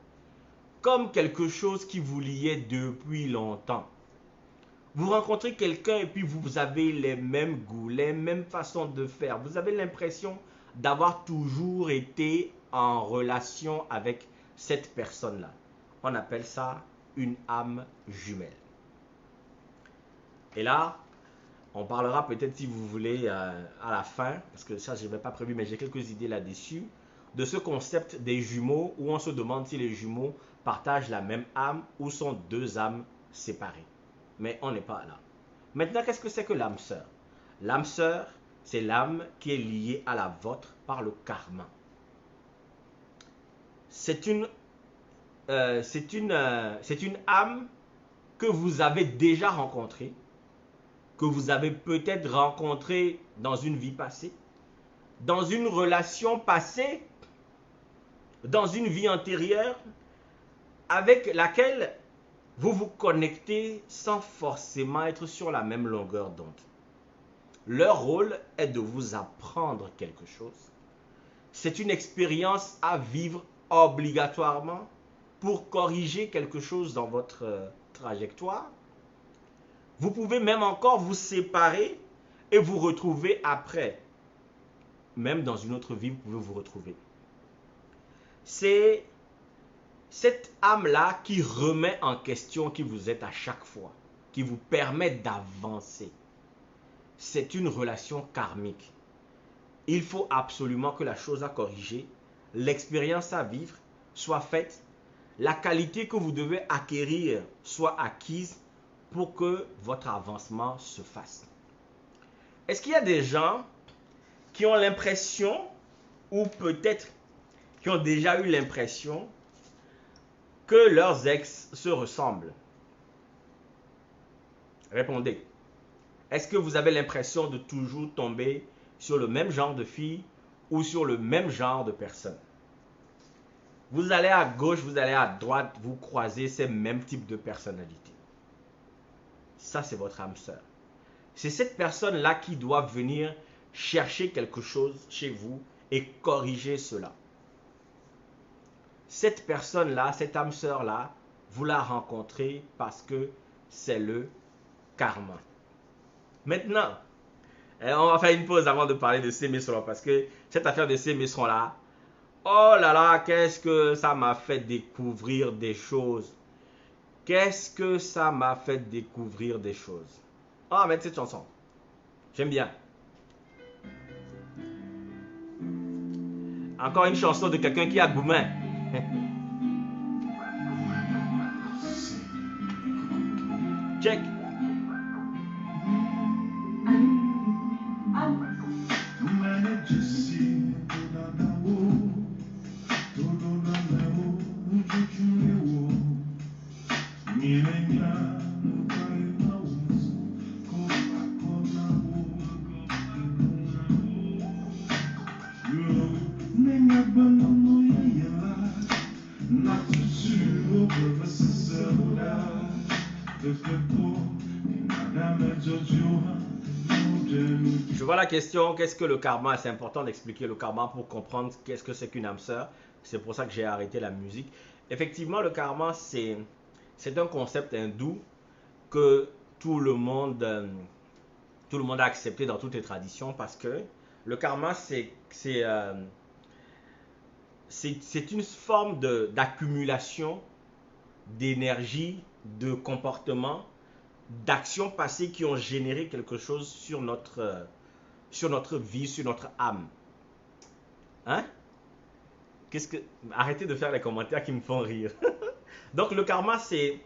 A: Comme quelque chose qui vous liait depuis longtemps. Vous rencontrez quelqu'un et puis vous avez les mêmes goûts, les mêmes façons de faire. Vous avez l'impression d'avoir toujours été en relation avec cette personne-là. On appelle ça une âme jumelle. Et là, on parlera peut-être, si vous voulez, à la fin, parce que ça, je n'avais pas prévu, mais j'ai quelques idées là-dessus, de ce concept des jumeaux, où on se demande si les jumeaux partagent la même âme ou sont deux âmes séparées. Mais on n'est pas là. Maintenant, qu'est-ce que c'est que l'âme sœur? L'âme sœur, c'est l'âme qui est liée à la vôtre par le karma. C'est une âme que vous avez déjà rencontrée, que vous avez peut-être rencontrée dans une vie passée, dans une relation passée, dans une vie antérieure, avec laquelle vous vous connectez sans forcément être sur la même longueur d'onde. Leur rôle est de vous apprendre quelque chose. C'est une expérience à vivre obligatoirement pour corriger quelque chose dans votre trajectoire. Vous pouvez même encore vous séparer et vous retrouver après. Même dans une autre vie, vous pouvez vous retrouver. C'est cette âme-là qui remet en question qui vous êtes à chaque fois, qui vous permet d'avancer. C'est une relation karmique. Il faut absolument que la chose à corriger, l'expérience à vivre soit faite, la qualité que vous devez acquérir soit acquise pour que votre avancement se fasse. Est-ce qu'il y a des gens qui ont l'impression, ou peut-être qui ont déjà eu l'impression, que leurs ex se ressemblent? Répondez. Est-ce que vous avez l'impression de toujours tomber sur le même genre de fille ou sur le même genre de personne? Vous allez à gauche, vous allez à droite, vous croisez ces mêmes types de personnalités. Ça, c'est votre âme sœur. C'est cette personne-là qui doit venir chercher quelque chose chez vous et corriger cela. Cette personne-là, cette âme sœur-là, vous la rencontrez parce que c'est le karma. Maintenant, on va faire une pause avant de parler de ces maisons-là, parce que cette affaire de ces maisons-là, oh là là, qu'est-ce que ça m'a fait découvrir des choses. Qu'est-ce que ça m'a fait découvrir des choses. Ah, mais cette chanson, j'aime bien. Encore une chanson de quelqu'un qui a Goumin. Check. Je vois la question, qu'est-ce que le karma? C'est important d'expliquer le karma pour comprendre qu'est-ce que c'est qu'une âme sœur. C'est pour ça que j'ai arrêté la musique. Effectivement, le karma, c'est un concept hindou que tout le monde a accepté dans toutes les traditions, parce que le karma, c'est une forme d'accumulation d'énergie, de comportement, d'actions passées qui ont généré quelque chose sur notre vie, sur notre âme. Hein? Arrêtez de faire les commentaires qui me font rire. Donc le karma, c'est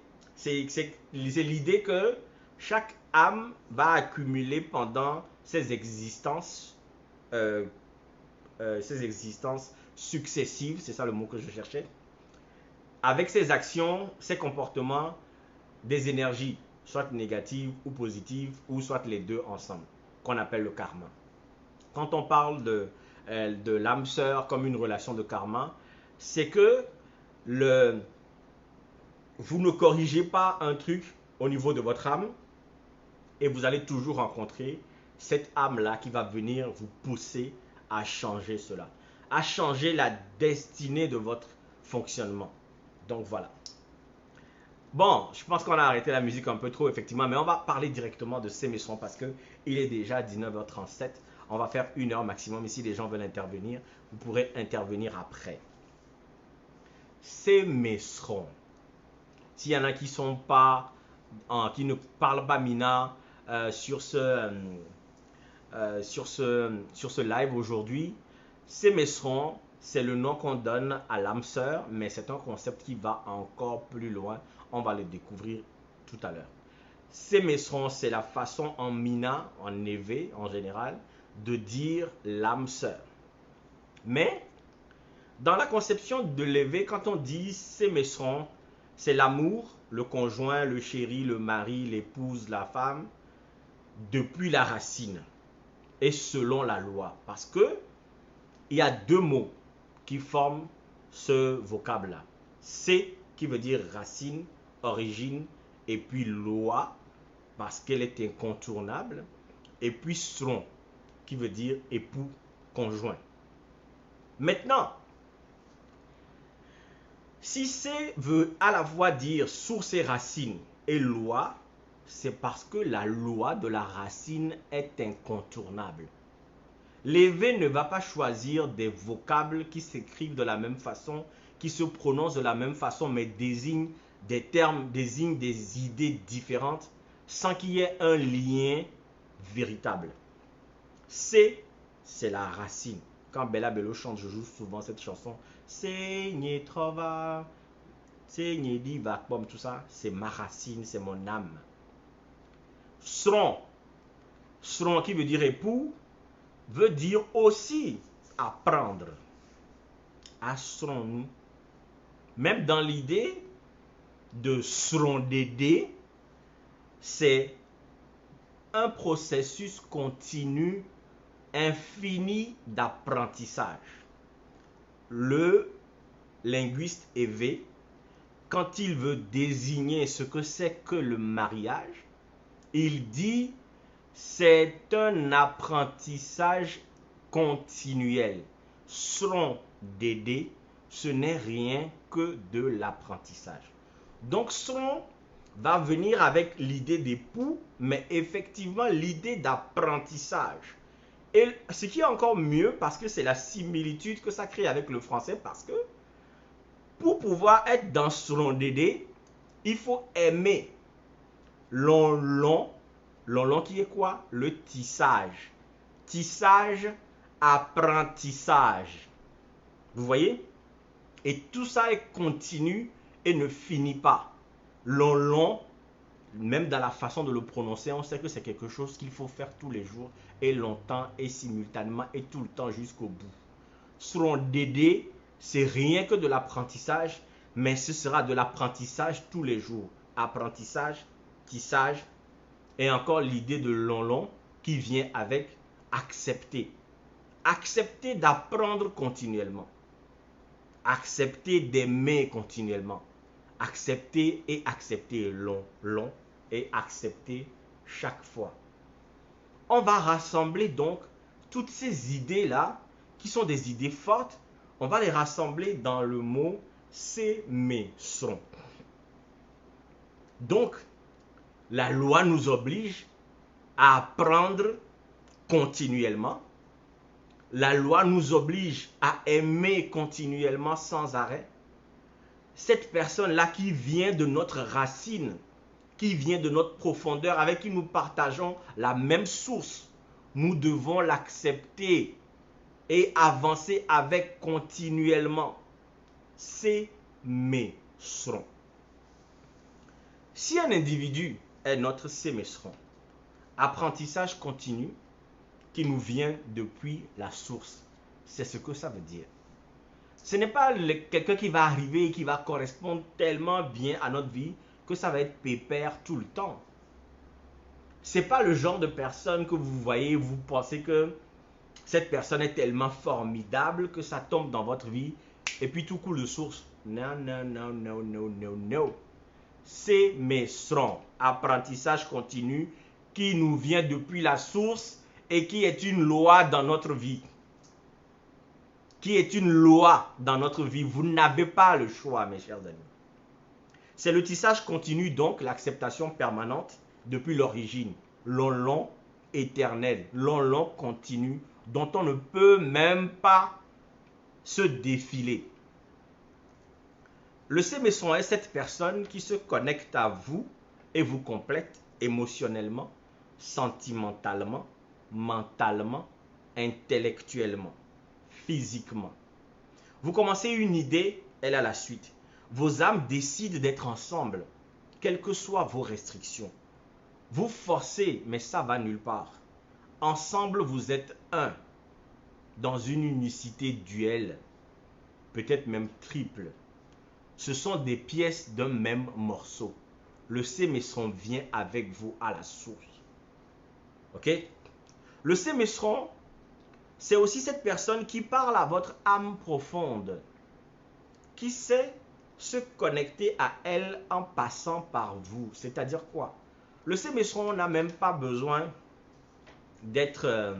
A: l'idée que chaque âme va accumuler pendant ses existences successives, c'est ça le mot que je cherchais, avec ses actions, ses comportements, des énergies, soit négatives ou positives, ou soit les deux ensemble, qu'on appelle le karma. Quand on parle de l'âme sœur comme une relation de karma, c'est que vous ne corrigez pas un truc au niveau de votre âme, et vous allez toujours rencontrer cette âme-là qui va venir vous pousser à changer cela, à changer la destinée de votre fonctionnement. Donc voilà. Bon, je pense qu'on a arrêté la musique un peu trop, effectivement, mais on va parler directement de ces maisons parce qu'il est déjà 19h37. On va faire 1 heure maximum. Et si les gens veulent intervenir, vous pourrez intervenir après. Sémesron. S'il y en a qui sont pas, qui ne parlent pas Mina sur ce live aujourd'hui, Sémesron, c'est le nom qu'on donne à l'âme sœur, mais c'est un concept qui va encore plus loin. On va le découvrir tout à l'heure. Sémesron, c'est la façon en Mina, en Évé en général, de dire l'âme sœur. Mais dans la conception de l'évé, quand on dit Sémesron, c'est l'amour, le conjoint, le chéri, le mari, l'épouse, la femme, depuis la racine et selon la loi. Parce que il y a 2 mots qui forment ce vocable-là. C'est qui veut dire racine, origine, et puis loi, parce qu'elle est incontournable, et puis sron, qui veut dire époux, conjoint. Maintenant, si c'est veut à la fois dire source et racine et loi, c'est parce que la loi de la racine est incontournable. L'évé ne va pas choisir des vocables qui s'écrivent de la même façon, qui se prononcent de la même façon, mais désignent des termes, désignent des idées différentes, sans qu'il y ait un lien véritable. C'est la racine. Quand Bella Bello chante, je joue souvent cette chanson. Seigneur Trova, Seigneur Diva, tout ça, c'est ma racine, c'est mon âme. Sron, sron qui veut dire époux, veut dire aussi apprendre. Asserons-nous. Même dans l'idée de sron dédé, c'est un processus continu, infini d'apprentissage. Le linguiste Évé, quand il veut désigner ce que c'est que le mariage, il dit c'est un apprentissage continuel. Sron dédé, ce n'est rien que de l'apprentissage. Donc sron va venir avec l'idée d'époux, mais effectivement l'idée d'apprentissage. Et ce qui est encore mieux, parce que c'est la similitude que ça crée avec le français, parce que pour pouvoir être dans sron dédé, il faut aimer l'on qui est quoi? Le tissage. Tissage, apprentissage. Vous voyez? Et tout ça est continu et ne finit pas. L'on, même dans la façon de le prononcer, on sait que c'est quelque chose qu'il faut faire tous les jours et longtemps et simultanément et tout le temps jusqu'au bout. Sron dédé, c'est rien que de l'apprentissage, mais ce sera de l'apprentissage tous les jours. Apprentissage, tissage, et encore l'idée de long qui vient avec accepter. Accepter d'apprendre continuellement. Accepter d'aimer continuellement. Accepter et accepter long et accepter chaque fois. On va rassembler donc toutes ces idées-là, qui sont des idées fortes, on va les rassembler dans le mot sémesron. Donc, la loi nous oblige à apprendre continuellement. La loi nous oblige à aimer continuellement sans arrêt. Cette personne-là qui vient de notre racine, qui vient de notre profondeur, avec qui nous partageons la même source, nous devons l'accepter et avancer avec continuellement. Sémesron. Si un individu est notre sémesron, apprentissage continu qui nous vient depuis la source, c'est ce que ça veut dire. Ce n'est pas quelqu'un qui va arriver et qui va correspondre tellement bien à notre vie que ça va être pépère tout le temps. Ce n'est pas le genre de personne que vous voyez, vous pensez que cette personne est tellement formidable que ça tombe dans votre vie et puis tout coule de source. Non, non, non, non, non, non, non. Sémesron, apprentissage continu qui nous vient depuis la source et qui est une loi dans notre vie. Qui est une loi dans notre vie. Vous n'avez pas le choix, mes chers amis. C'est le tissage continu, donc l'acceptation permanente depuis l'origine. Long, éternel, long, continu, dont on ne peut même pas se défiler. Le sémestron est cette personne qui se connecte à vous et vous complète émotionnellement, sentimentalement, mentalement, intellectuellement, physiquement. Vous commencez une idée, elle a la suite. Vos âmes décident d'être ensemble, quelles que soient vos restrictions. Vous forcez, mais ça va nulle part. Ensemble, vous êtes un, dans une unicité duelle, peut-être même triple. Ce sont des pièces d'un même morceau. Le sémestron vient avec vous à la source. Ok? Le sémestron, c'est aussi cette personne qui parle à votre âme profonde, qui sait se connecter à elle en passant par vous. C'est-à-dire quoi? Le sémestron n'a même pas besoin d'être,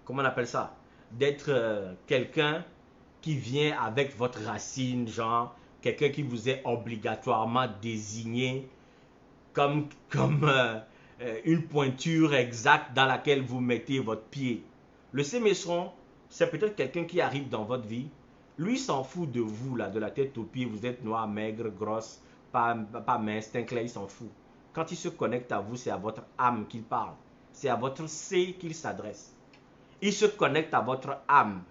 A: comment on appelle ça? D'être quelqu'un qui vient avec votre racine, genre quelqu'un qui vous est obligatoirement désigné comme une pointure exacte dans laquelle vous mettez votre pied. Le sémestron, c'est peut-être quelqu'un qui arrive dans votre vie. Lui s'en fout de vous, là, de la tête aux pieds. Vous êtes noir, maigre, grosse, pas mince, teint clair, il s'en fout. Quand il se connecte à vous, c'est à votre âme qu'il parle. C'est à votre C qu'il s'adresse. Il se connecte à votre âme.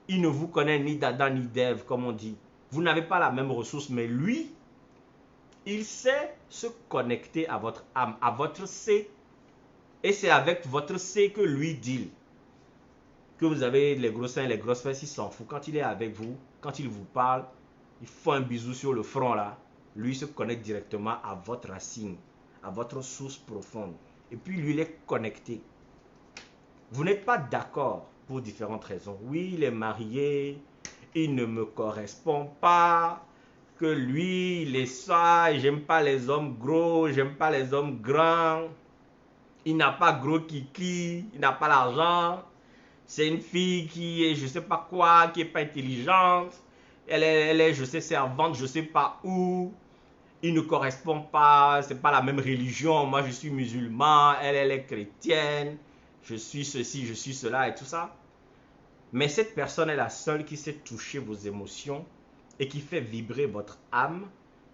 A: Il ne vous connaît ni d'Adam ni d'Ève, comme on dit. Vous n'avez pas la même ressource, mais lui, il sait se connecter à votre âme, à votre C. Et c'est avec votre C que lui deal. Que vous avez les gros seins, les grosses fesses, il s'en fout. Quand il est avec vous, quand il vous parle, il faut un bisou sur le front là. Lui se connecte directement à votre racine, à votre source profonde. Et puis lui, il est connecté. Vous n'êtes pas d'accord pour différentes raisons. Oui, il est marié, il ne me correspond pas, que lui, il est ça, j'aime pas les hommes gros, j'aime pas les hommes grands, il n'a pas gros kiki, il n'a pas l'argent, c'est une fille qui est je sais pas quoi, qui est pas intelligente, elle est je sais servante, je sais pas où, il ne correspond pas, c'est pas la même religion, moi je suis musulman, elle est chrétienne, je suis ceci, je suis cela et tout ça. Mais cette personne est la seule qui sait toucher vos émotions et qui fait vibrer votre âme,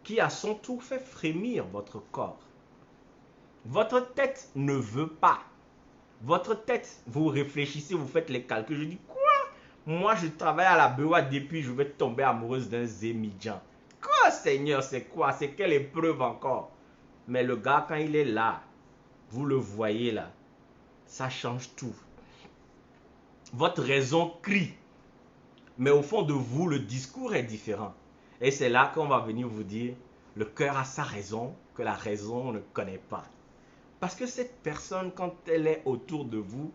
A: qui à son tour fait frémir votre corps. Votre tête ne veut pas. Votre tête, vous réfléchissez, vous faites les calculs. Je dis quoi? Moi je travaille à la BEA depuis, je vais tomber amoureuse d'un Zémidjan. Quoi Seigneur, c'est quoi? C'est quelle épreuve encore? Mais le gars quand il est là, vous le voyez là, ça change tout. Votre raison crie. Mais au fond de vous, le discours est différent. Et c'est là qu'on va venir vous dire, le cœur a sa raison que la raison ne connaît pas. Parce que cette personne, quand elle est autour de vous,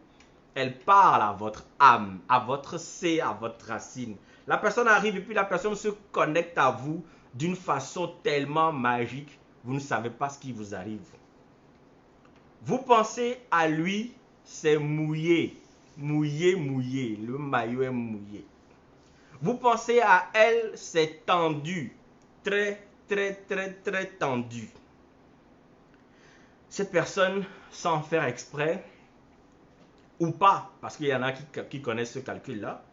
A: elle parle à votre âme, à votre C, à votre racine. La personne arrive et puis la personne se connecte à vous d'une façon tellement magique, vous ne savez pas ce qui vous arrive. Vous pensez à lui, c'est mouillé, mouillé, mouillé, le maillot est mouillé. Vous pensez à elle, c'est tendu, très, très, très, très tendu. Cette personne, sans faire exprès, ou pas, parce qu'il y en a qui connaissent ce calcul-là,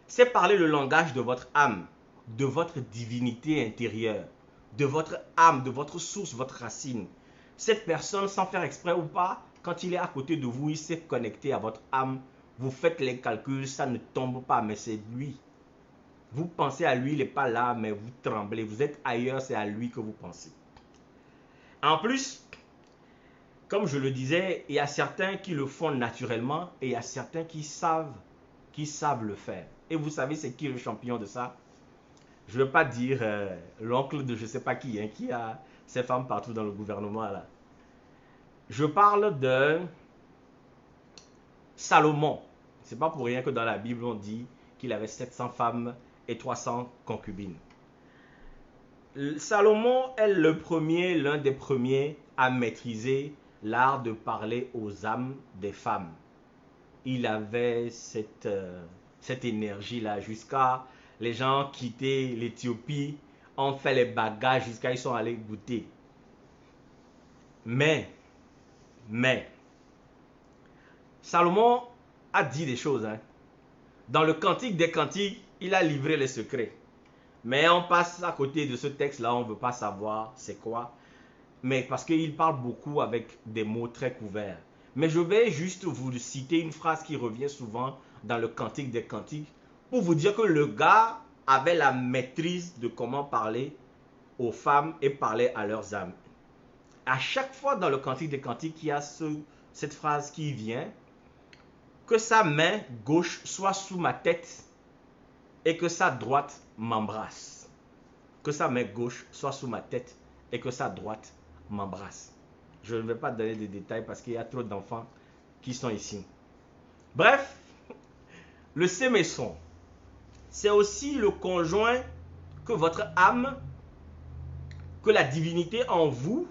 A: c'est parler le langage de votre âme, de votre divinité intérieure, de votre âme, de votre source, votre racine. Cette personne, sans faire exprès ou pas, quand il est à côté de vous, il s'est connecté à votre âme. Vous faites les calculs, ça ne tombe pas, mais c'est lui. Vous pensez à lui, il n'est pas là, mais vous tremblez. Vous êtes ailleurs, c'est à lui que vous pensez. En plus, comme je le disais, il y a certains qui le font naturellement et il y a certains qui savent le faire. Et vous savez, c'est qui le champion de ça? Je ne veux pas dire l'oncle de je ne sais pas qui, hein, qui a ses femmes partout dans le gouvernement là. Je parle de Salomon. C'est pas pour rien que dans la Bible on dit qu'il avait 700 femmes et 300 concubines. Salomon est l'un des premiers à maîtriser l'art de parler aux âmes des femmes. Il avait cette énergie-là jusqu'à les gens quitter l'Éthiopie, ont fait les bagages jusqu'à ils sont allés goûter. Mais, Salomon a dit des choses. Hein. Dans le Cantique des Cantiques, il a livré les secrets. Mais on passe à côté de ce texte-là, on ne veut pas savoir c'est quoi. Mais parce qu'il parle beaucoup avec des mots très couverts. Mais je vais juste vous citer une phrase qui revient souvent dans le Cantique des Cantiques pour vous dire que le gars avait la maîtrise de comment parler aux femmes et parler à leurs âmes. À chaque fois dans le Cantique des Cantiques, il y a cette phrase qui vient, que sa main gauche soit sous ma tête et que sa droite m'embrasse. Que sa main gauche soit sous ma tête et que sa droite m'embrasse. Je ne vais pas donner des détails parce qu'il y a trop d'enfants qui sont ici. Bref, le sémesron, c'est aussi le conjoint que votre âme, que la divinité en vous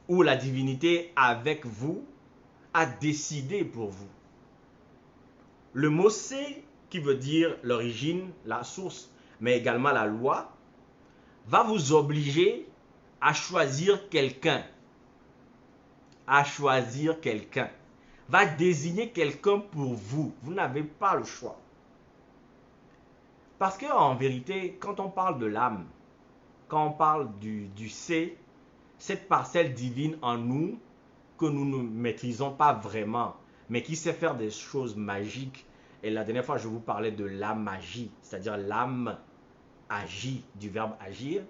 A: ou la divinité avec vous a décidé pour vous. Le mot sé, qui veut dire l'origine, la source, mais également la loi, va vous obliger à choisir quelqu'un. À choisir quelqu'un. Va désigner quelqu'un pour vous. Vous n'avez pas le choix. Parce qu'en vérité, quand on parle de l'âme, quand on parle du sé, cette parcelle divine en nous que nous ne maîtrisons pas vraiment, mais qui sait faire des choses magiques. Et la dernière fois, je vous parlais de la magie, c'est-à-dire l'âme agit, du verbe agir.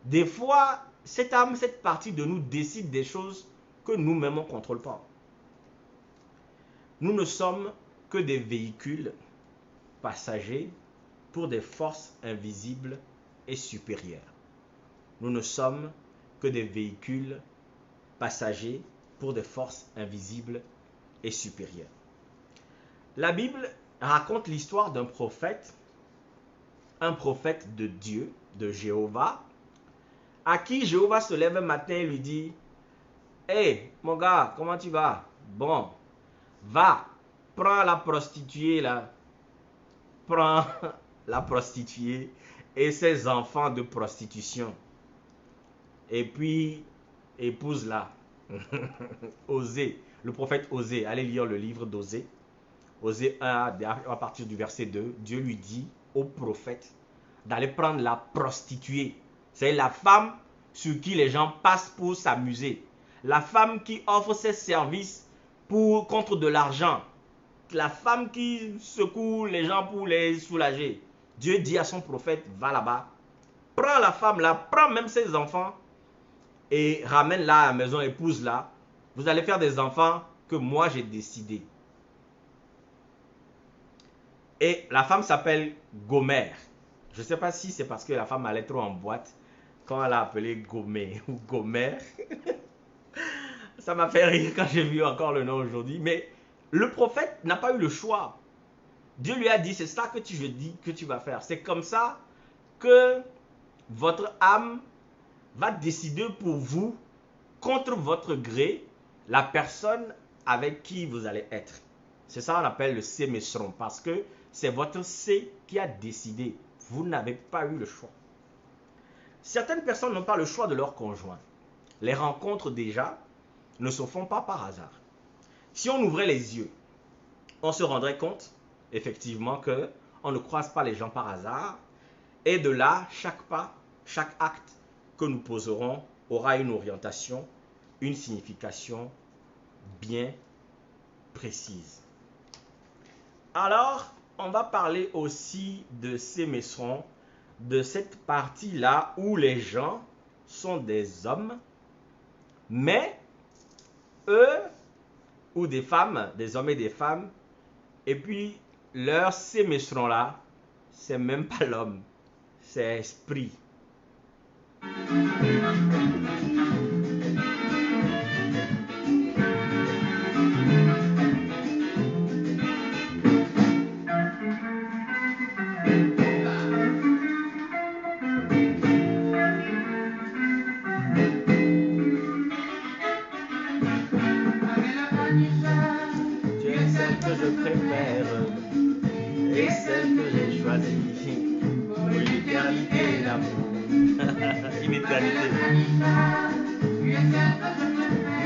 A: Des fois, cette âme, cette partie de nous décide des choses que nous-mêmes on ne contrôle pas. Nous ne sommes que des véhicules passagers pour des forces invisibles et supérieures. Nous ne sommes que des véhicules passagers pour des forces invisibles et supérieures. La Bible raconte l'histoire d'un prophète, un prophète de Dieu, de Jéhovah, à qui Jéhovah se lève un matin et lui dit « Hey, mon gars, comment tu vas? Bon, va, prends la prostituée là, prends la prostituée et ses enfants de prostitution. Et puis, épouse-la. » Osée, le prophète Osée, allez lire le livre d'Osée. Osée 1, à partir du verset 2, Dieu lui dit au prophète d'aller prendre la prostituée. C'est la femme sur qui les gens passent pour s'amuser. La femme qui offre ses services contre de l'argent. La femme qui secoue les gens pour les soulager. Dieu dit à son prophète, va là-bas, prends la femme là, prends même ses enfants et ramène-la à la maison, épouse-la. Vous allez faire des enfants que moi j'ai décidé. Et la femme s'appelle Gomer. Je ne sais pas si c'est parce que la femme allait trop en boîte quand elle a appelé Gomé ou Gomer. Ça m'a fait rire quand j'ai vu encore le nom aujourd'hui. Mais le prophète n'a pas eu le choix. Dieu lui a dit, c'est ça que je dis que tu vas faire. C'est comme ça que votre âme va décider pour vous, contre votre gré, la personne avec qui vous allez être. C'est ça qu'on appelle le sémesron, parce que c'est votre sé qui a décidé. Vous n'avez pas eu le choix. Certaines personnes n'ont pas le choix de leur conjoint. Les rencontres déjà ne se font pas par hasard. Si on ouvrait les yeux, on se rendrait compte, effectivement, qu'on ne croise pas les gens par hasard. Et de là, chaque pas, chaque acte que nous poserons aura une orientation, une signification bien précise. Alors, on va parler aussi de sémesron, de cette partie-là où les gens sont des hommes, mais eux, ou des femmes, des hommes et des femmes, et puis leur sémesron-là, c'est même pas l'homme, c'est esprit.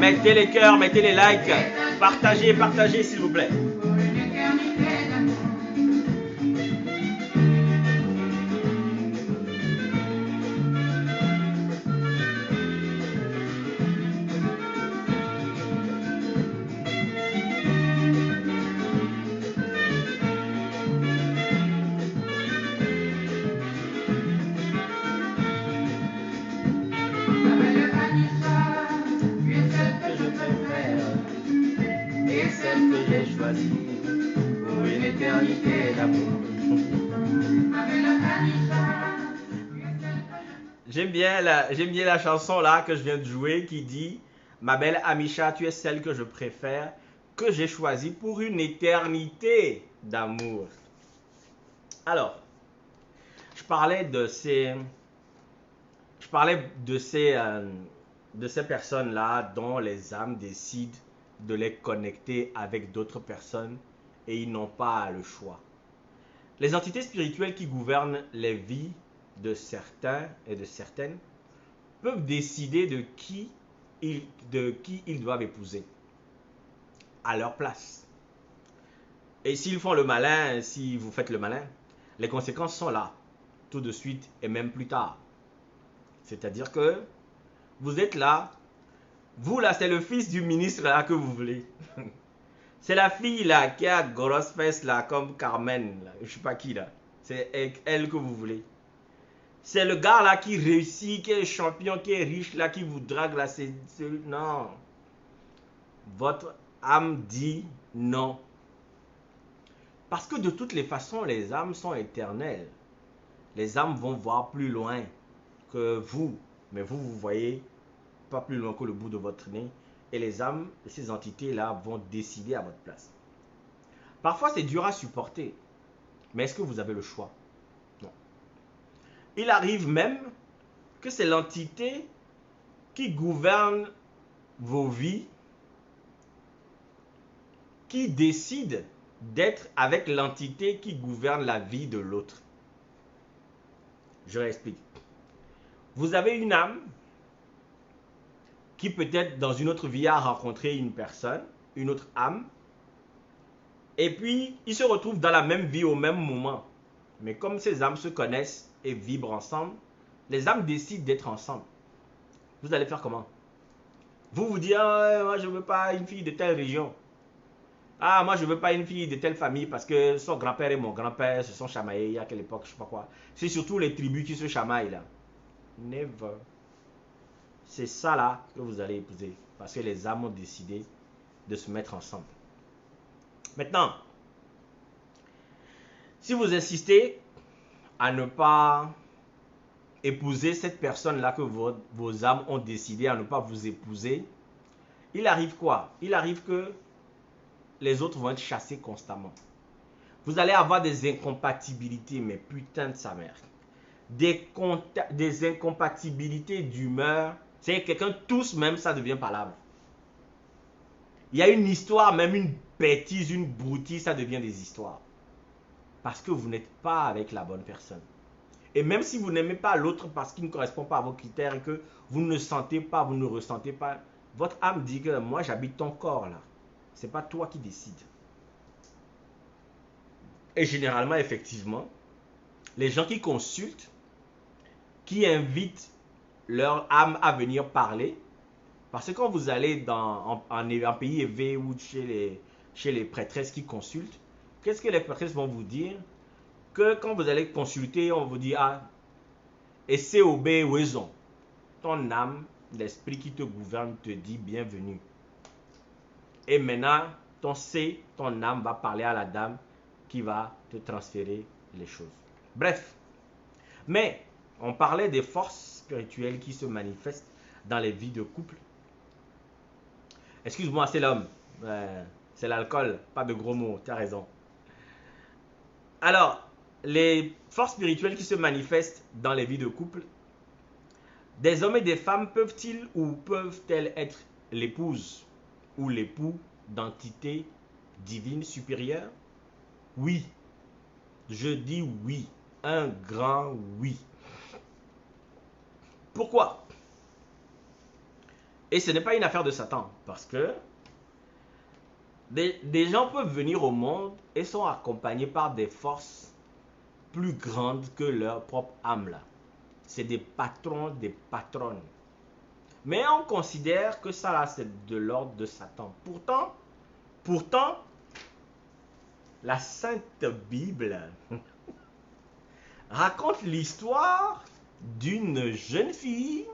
A: Mettez les cœurs, mettez les likes. Partagez, partagez s'il vous plaît. Pour une éternité d'amour. J'aime bien la chanson là que je viens de jouer qui dit: ma belle Amisha, tu es celle que je préfère, que j'ai choisie pour une éternité d'amour. Alors, je parlais de ces personnes là dont les âmes décident de les connecter avec d'autres personnes et ils n'ont pas le choix. Les entités spirituelles qui gouvernent les vies de certains et de certaines peuvent décider de qui ils doivent épouser à leur place. Et s'ils font le malin, si vous faites le malin, les conséquences sont là, tout de suite et même plus tard. C'est-à-dire que vous êtes là, vous là, c'est le fils du ministre là que vous voulez. C'est la fille là qui a grosse fesse là comme Carmen, là, je sais pas qui là. C'est elle que vous voulez. C'est le gars là qui réussit, qui est champion, qui est riche là, qui vous drague là. Non. Votre âme dit non. Parce que de toutes les façons, les âmes sont éternelles. Les âmes vont voir plus loin que vous. Mais vous voyez pas plus loin que le bout de votre nez. Et les âmes, ces entités-là, vont décider à votre place. Parfois, c'est dur à supporter. Mais est-ce que vous avez le choix? Non. Il arrive même que c'est l'entité qui gouverne vos vies qui décide d'être avec l'entité qui gouverne la vie de l'autre. Je réexplique. Vous avez une âme qui peut-être dans une autre vie a rencontré une personne, une autre âme, et puis ils se retrouvent dans la même vie au même moment. Mais comme ces âmes se connaissent et vibrent ensemble, les âmes décident d'être ensemble. Vous allez faire comment? Vous dites, ah, moi je ne veux pas une fille de telle région. Ah, moi je ne veux pas une fille de telle famille parce que son grand-père et mon grand-père se sont chamaillés à quelle époque, je ne sais pas quoi. C'est surtout les tribus qui se chamaillent là. Never. C'est ça là que vous allez épouser. Parce que les âmes ont décidé de se mettre ensemble. Maintenant, si vous insistez à ne pas épouser cette personne-là que vos âmes ont décidé à ne pas vous épouser, il arrive quoi? Il arrive que les autres vont être chassés constamment. Vous allez avoir des incompatibilités, mais putain de sa mère. Des incompatibilités d'humeur. C'est quelqu'un tous même, ça devient palable. Il y a une histoire, même une bêtise, une broutille, ça devient des histoires. Parce que vous n'êtes pas avec la bonne personne. Et même si vous n'aimez pas l'autre parce qu'il ne correspond pas à vos critères et que vous ne sentez pas, vous ne ressentez pas, votre âme dit que moi j'habite ton corps là. C'est pas toi qui décides. Et généralement, effectivement, les gens qui consultent, qui invitent leur âme à venir parler, parce que quand vous allez en pays élevé ou chez les prêtresses qui consultent, qu'est-ce que les prêtresses vont vous dire? Que quand vous allez consulter, on vous dit, ah, et c'est obé raison. Ton âme, l'esprit qui te gouverne te dit bienvenue. Et maintenant, ton âme va parler à la dame qui va te transférer les choses. Bref, mais on parlait des forces spirituelles qui se manifestent dans les vies de couple. Excuse-moi, c'est l'homme. C'est l'alcool, pas de gros mots, tu as raison. Alors, les forces spirituelles qui se manifestent dans les vies de couple, des hommes et des femmes peuvent-ils ou peuvent-elles être l'épouse ou l'époux d'entités divines supérieures? Oui. Je dis oui. Un grand oui. Pourquoi? Et ce n'est pas une affaire de Satan, parce que des gens peuvent venir au monde et sont accompagnés par des forces plus grandes que leur propre âme là. C'est des patrons, des patronnes. Mais on considère que ça là, c'est de l'ordre de Satan. Pourtant, la Sainte Bible raconte l'histoire d'une jeune fille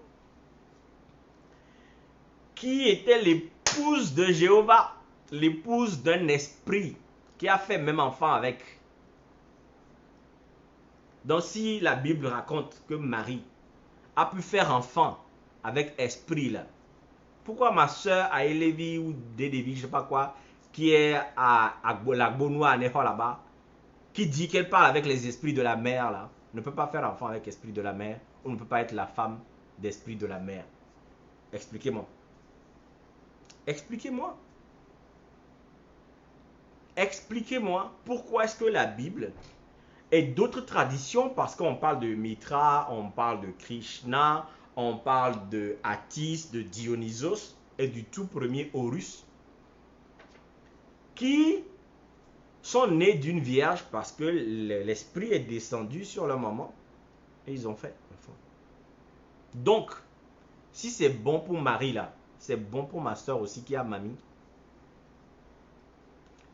A: qui était l'épouse de Jéhovah, l'épouse d'un esprit qui a fait même enfant avec. Donc si la Bible raconte que Marie a pu faire enfant avec esprit là, pourquoi ma soeur à Lévi ou Dédévi, je sais pas quoi, qui est à la Bonoua à Ného là-bas, qui dit qu'elle parle avec les esprits de la mer là, ne peut pas faire enfant avec l'esprit de la mer, ou ne peut pas être la femme d'esprit de la mer. Expliquez-moi. Expliquez-moi. Expliquez-moi pourquoi est-ce que la Bible et d'autres traditions, parce qu'on parle de Mitra, on parle de Krishna, on parle de Attis, de Dionysos et du tout premier Horus, qui sont nés d'une vierge parce que l'esprit est descendu sur leur maman et ils ont fait enfant. Donc, si c'est bon pour Marie là, c'est bon pour ma soeur aussi qui a mamie.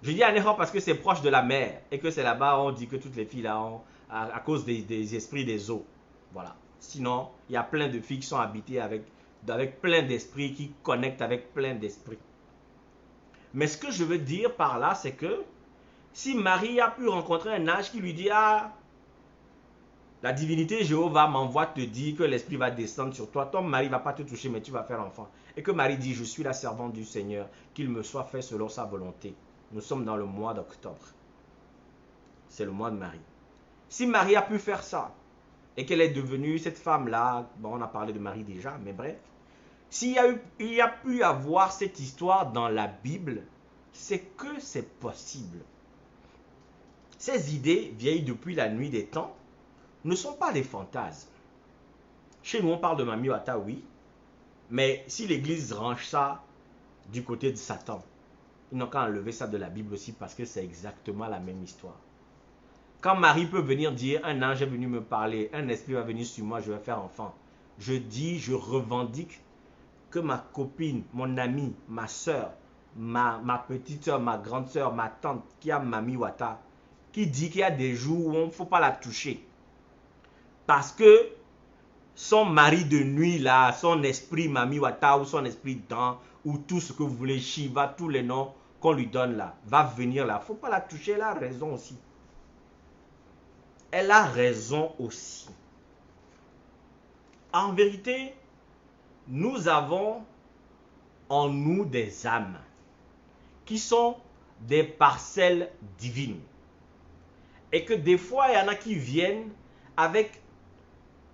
A: Je dis Aného parce que c'est proche de la mer et que c'est là-bas on dit que toutes les filles là ont, à cause des esprits des eaux. Voilà. Sinon, il y a plein de filles qui sont habitées avec plein d'esprits, qui connectent avec plein d'esprits. Mais ce que je veux dire par là, c'est que si Marie a pu rencontrer un ange qui lui dit « Ah, la divinité Jéhovah m'envoie te dire que l'esprit va descendre sur toi, ton mari ne va pas te toucher, mais tu vas faire enfant. » Et que Marie dit « Je suis la servante du Seigneur, qu'il me soit fait selon sa volonté. » Nous sommes dans le mois d'octobre. C'est le mois de Marie. Si Marie a pu faire ça, et qu'elle est devenue cette femme-là, bon, on a parlé de Marie déjà, mais bref, s'il y a pu avoir cette histoire dans la Bible, c'est que c'est possible. Ces idées, vieilles depuis la nuit des temps, ne sont pas des fantasmes. Chez nous, on parle de Mami Wata, oui, mais si l'Église range ça du côté de Satan, ils n'ont qu'à enlever ça de la Bible aussi parce que c'est exactement la même histoire. Quand Marie peut venir dire, un ange est venu me parler, un esprit va venir sur moi, je vais faire enfant. Je dis, je revendique que ma copine, mon amie, ma soeur, ma petite soeur, ma grande soeur, ma tante qui a Mami Wata, qui dit qu'il y a des jours où on ne faut pas la toucher. Parce que son mari de nuit là, son esprit Mami Wata ou son esprit Dan ou tout ce que vous voulez, Shiva, tous les noms qu'on lui donne là, va venir là. Il ne faut pas la toucher, elle a raison aussi. Elle a raison aussi. En vérité, nous avons en nous des âmes qui sont des parcelles divines. Et que des fois, il y en a qui viennent avec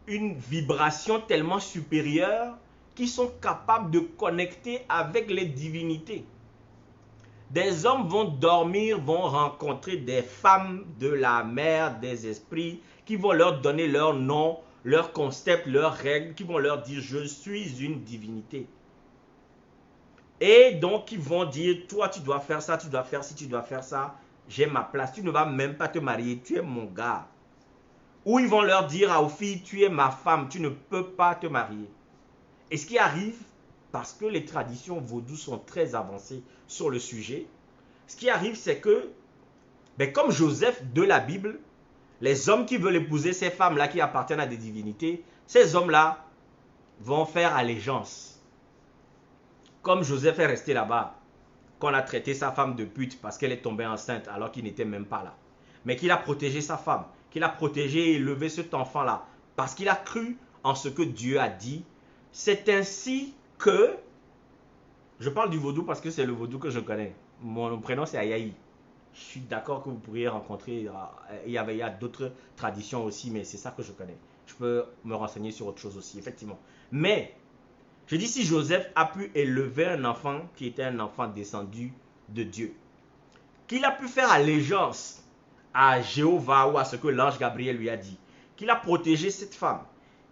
A: une vibration tellement supérieure qui sont capables de connecter avec les divinités. Des hommes vont dormir, vont rencontrer des femmes de la mer, des esprits, qui vont leur donner leur nom, leur concept, leurs règles, qui vont leur dire « je suis une divinité ». Et donc, ils vont dire « toi, tu dois faire ça, tu dois faire ci, tu dois faire ça, j'ai ma place, tu ne vas même pas te marier, tu es mon gars ». Ou ils vont leur dire aux filles « tu es ma femme, tu ne peux pas te marier ». Et ce qui arrive, parce que les traditions vaudou sont très avancées sur le sujet, ce qui arrive c'est que, comme Joseph de la Bible, les hommes qui veulent épouser ces femmes-là qui appartiennent à des divinités, ces hommes-là vont faire allégeance. Comme Joseph est resté là-bas, qu'on a traité sa femme de pute parce qu'elle est tombée enceinte alors qu'il n'était même pas là. Mais qu'il a protégé sa femme, qu'il a protégé et élevé cet enfant-là parce qu'il a cru en ce que Dieu a dit. C'est ainsi que, je parle du vaudou parce que c'est le vaudou que je connais. Mon prénom c'est Ayaï. Je suis d'accord que vous pourriez rencontrer, il y a d'autres traditions aussi, mais c'est ça que je connais. Je peux me renseigner sur autre chose aussi, effectivement. Mais, je dis si Joseph a pu élever un enfant qui était un enfant descendu de Dieu, qu'il a pu faire allégeance à Jéhovah ou à ce que l'ange Gabriel lui a dit, qu'il a protégé cette femme,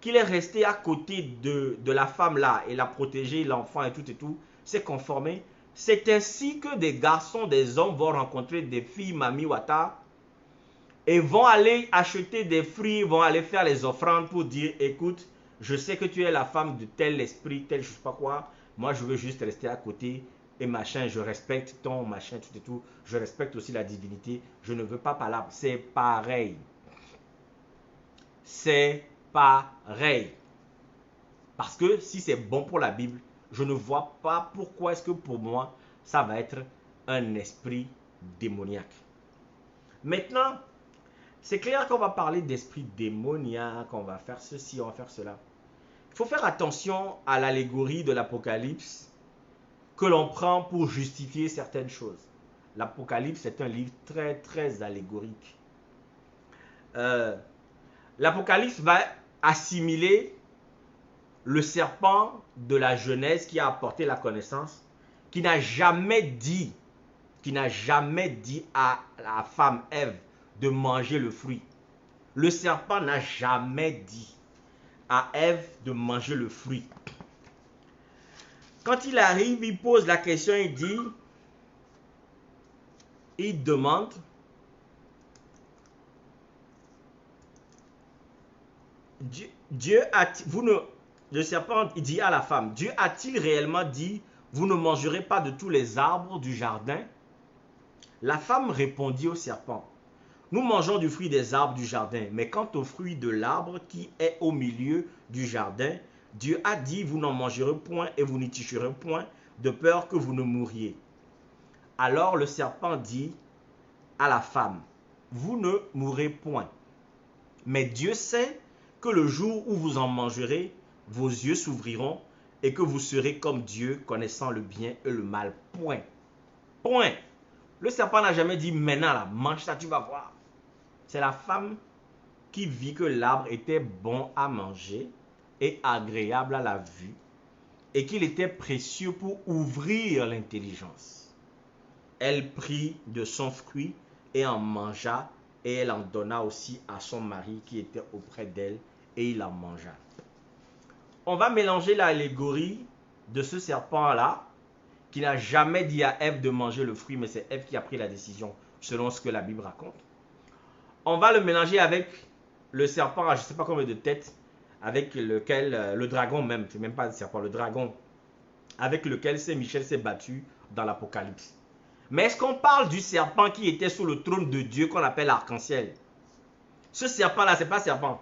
A: qu'il est resté à côté de la femme là et l'a protégé, l'enfant et tout, s'est conformé. C'est ainsi que des garçons, des hommes vont rencontrer des filles Mami Wata et vont aller acheter des fruits, vont aller faire les offrandes pour dire, écoute, je sais que tu es la femme de tel esprit, tel je sais pas quoi, moi je veux juste rester à côté et machin, je respecte ton machin, tout, je respecte aussi la divinité, je ne veux pas parler. C'est pareil. C'est pareil. Parce que si c'est bon pour la Bible, je ne vois pas pourquoi est-ce que pour moi, ça va être un esprit démoniaque. Maintenant, c'est clair qu'on va parler d'esprit démoniaque, on va faire ceci, on va faire cela. Il faut faire attention à l'allégorie de l'Apocalypse que l'on prend pour justifier certaines choses. L'Apocalypse est un livre très, très allégorique. L'Apocalypse va assimiler le serpent de la Genèse qui a apporté la connaissance, qui n'a jamais dit à la femme Ève de manger le fruit. Le serpent n'a jamais dit à Ève de manger le fruit. Quand il arrive, il pose la question, il demande, le serpent il dit à la femme, Dieu a-t-il réellement dit, vous ne mangerez pas de tous les arbres du jardin? La femme répondit au serpent, nous mangeons du fruit des arbres du jardin, mais quant au fruit de l'arbre qui est au milieu du jardin, Dieu a dit, vous n'en mangerez point et vous n'y toucherez point, de peur que vous ne mouriez. Alors le serpent dit à la femme, vous ne mourrez point. Mais Dieu sait que le jour où vous en mangerez, vos yeux s'ouvriront et que vous serez comme Dieu, connaissant le bien et le mal. Point. Point. Le serpent n'a jamais dit, maintenant là, mange ça, tu vas voir. C'est la femme qui vit que l'arbre était bon à manger et agréable à la vue et qu'il était précieux pour ouvrir l'intelligence. Elle prit de son fruit et en mangea et elle en donna aussi à son mari qui était auprès d'elle et il en mangea. On va mélanger l'allégorie de ce serpent-là qui n'a jamais dit à Ève de manger le fruit, mais c'est Ève qui a pris la décision selon ce que la Bible raconte. On va le mélanger avec le serpent à je ne sais pas combien de têtes, avec lequel, le dragon même, c'est même pas le serpent, le dragon, avec lequel Saint Michel s'est battu dans l'Apocalypse. Mais est-ce qu'on parle du serpent qui était sous le trône de Dieu qu'on appelle l'arc-en-ciel? Ce serpent-là, ce n'est pas un serpent.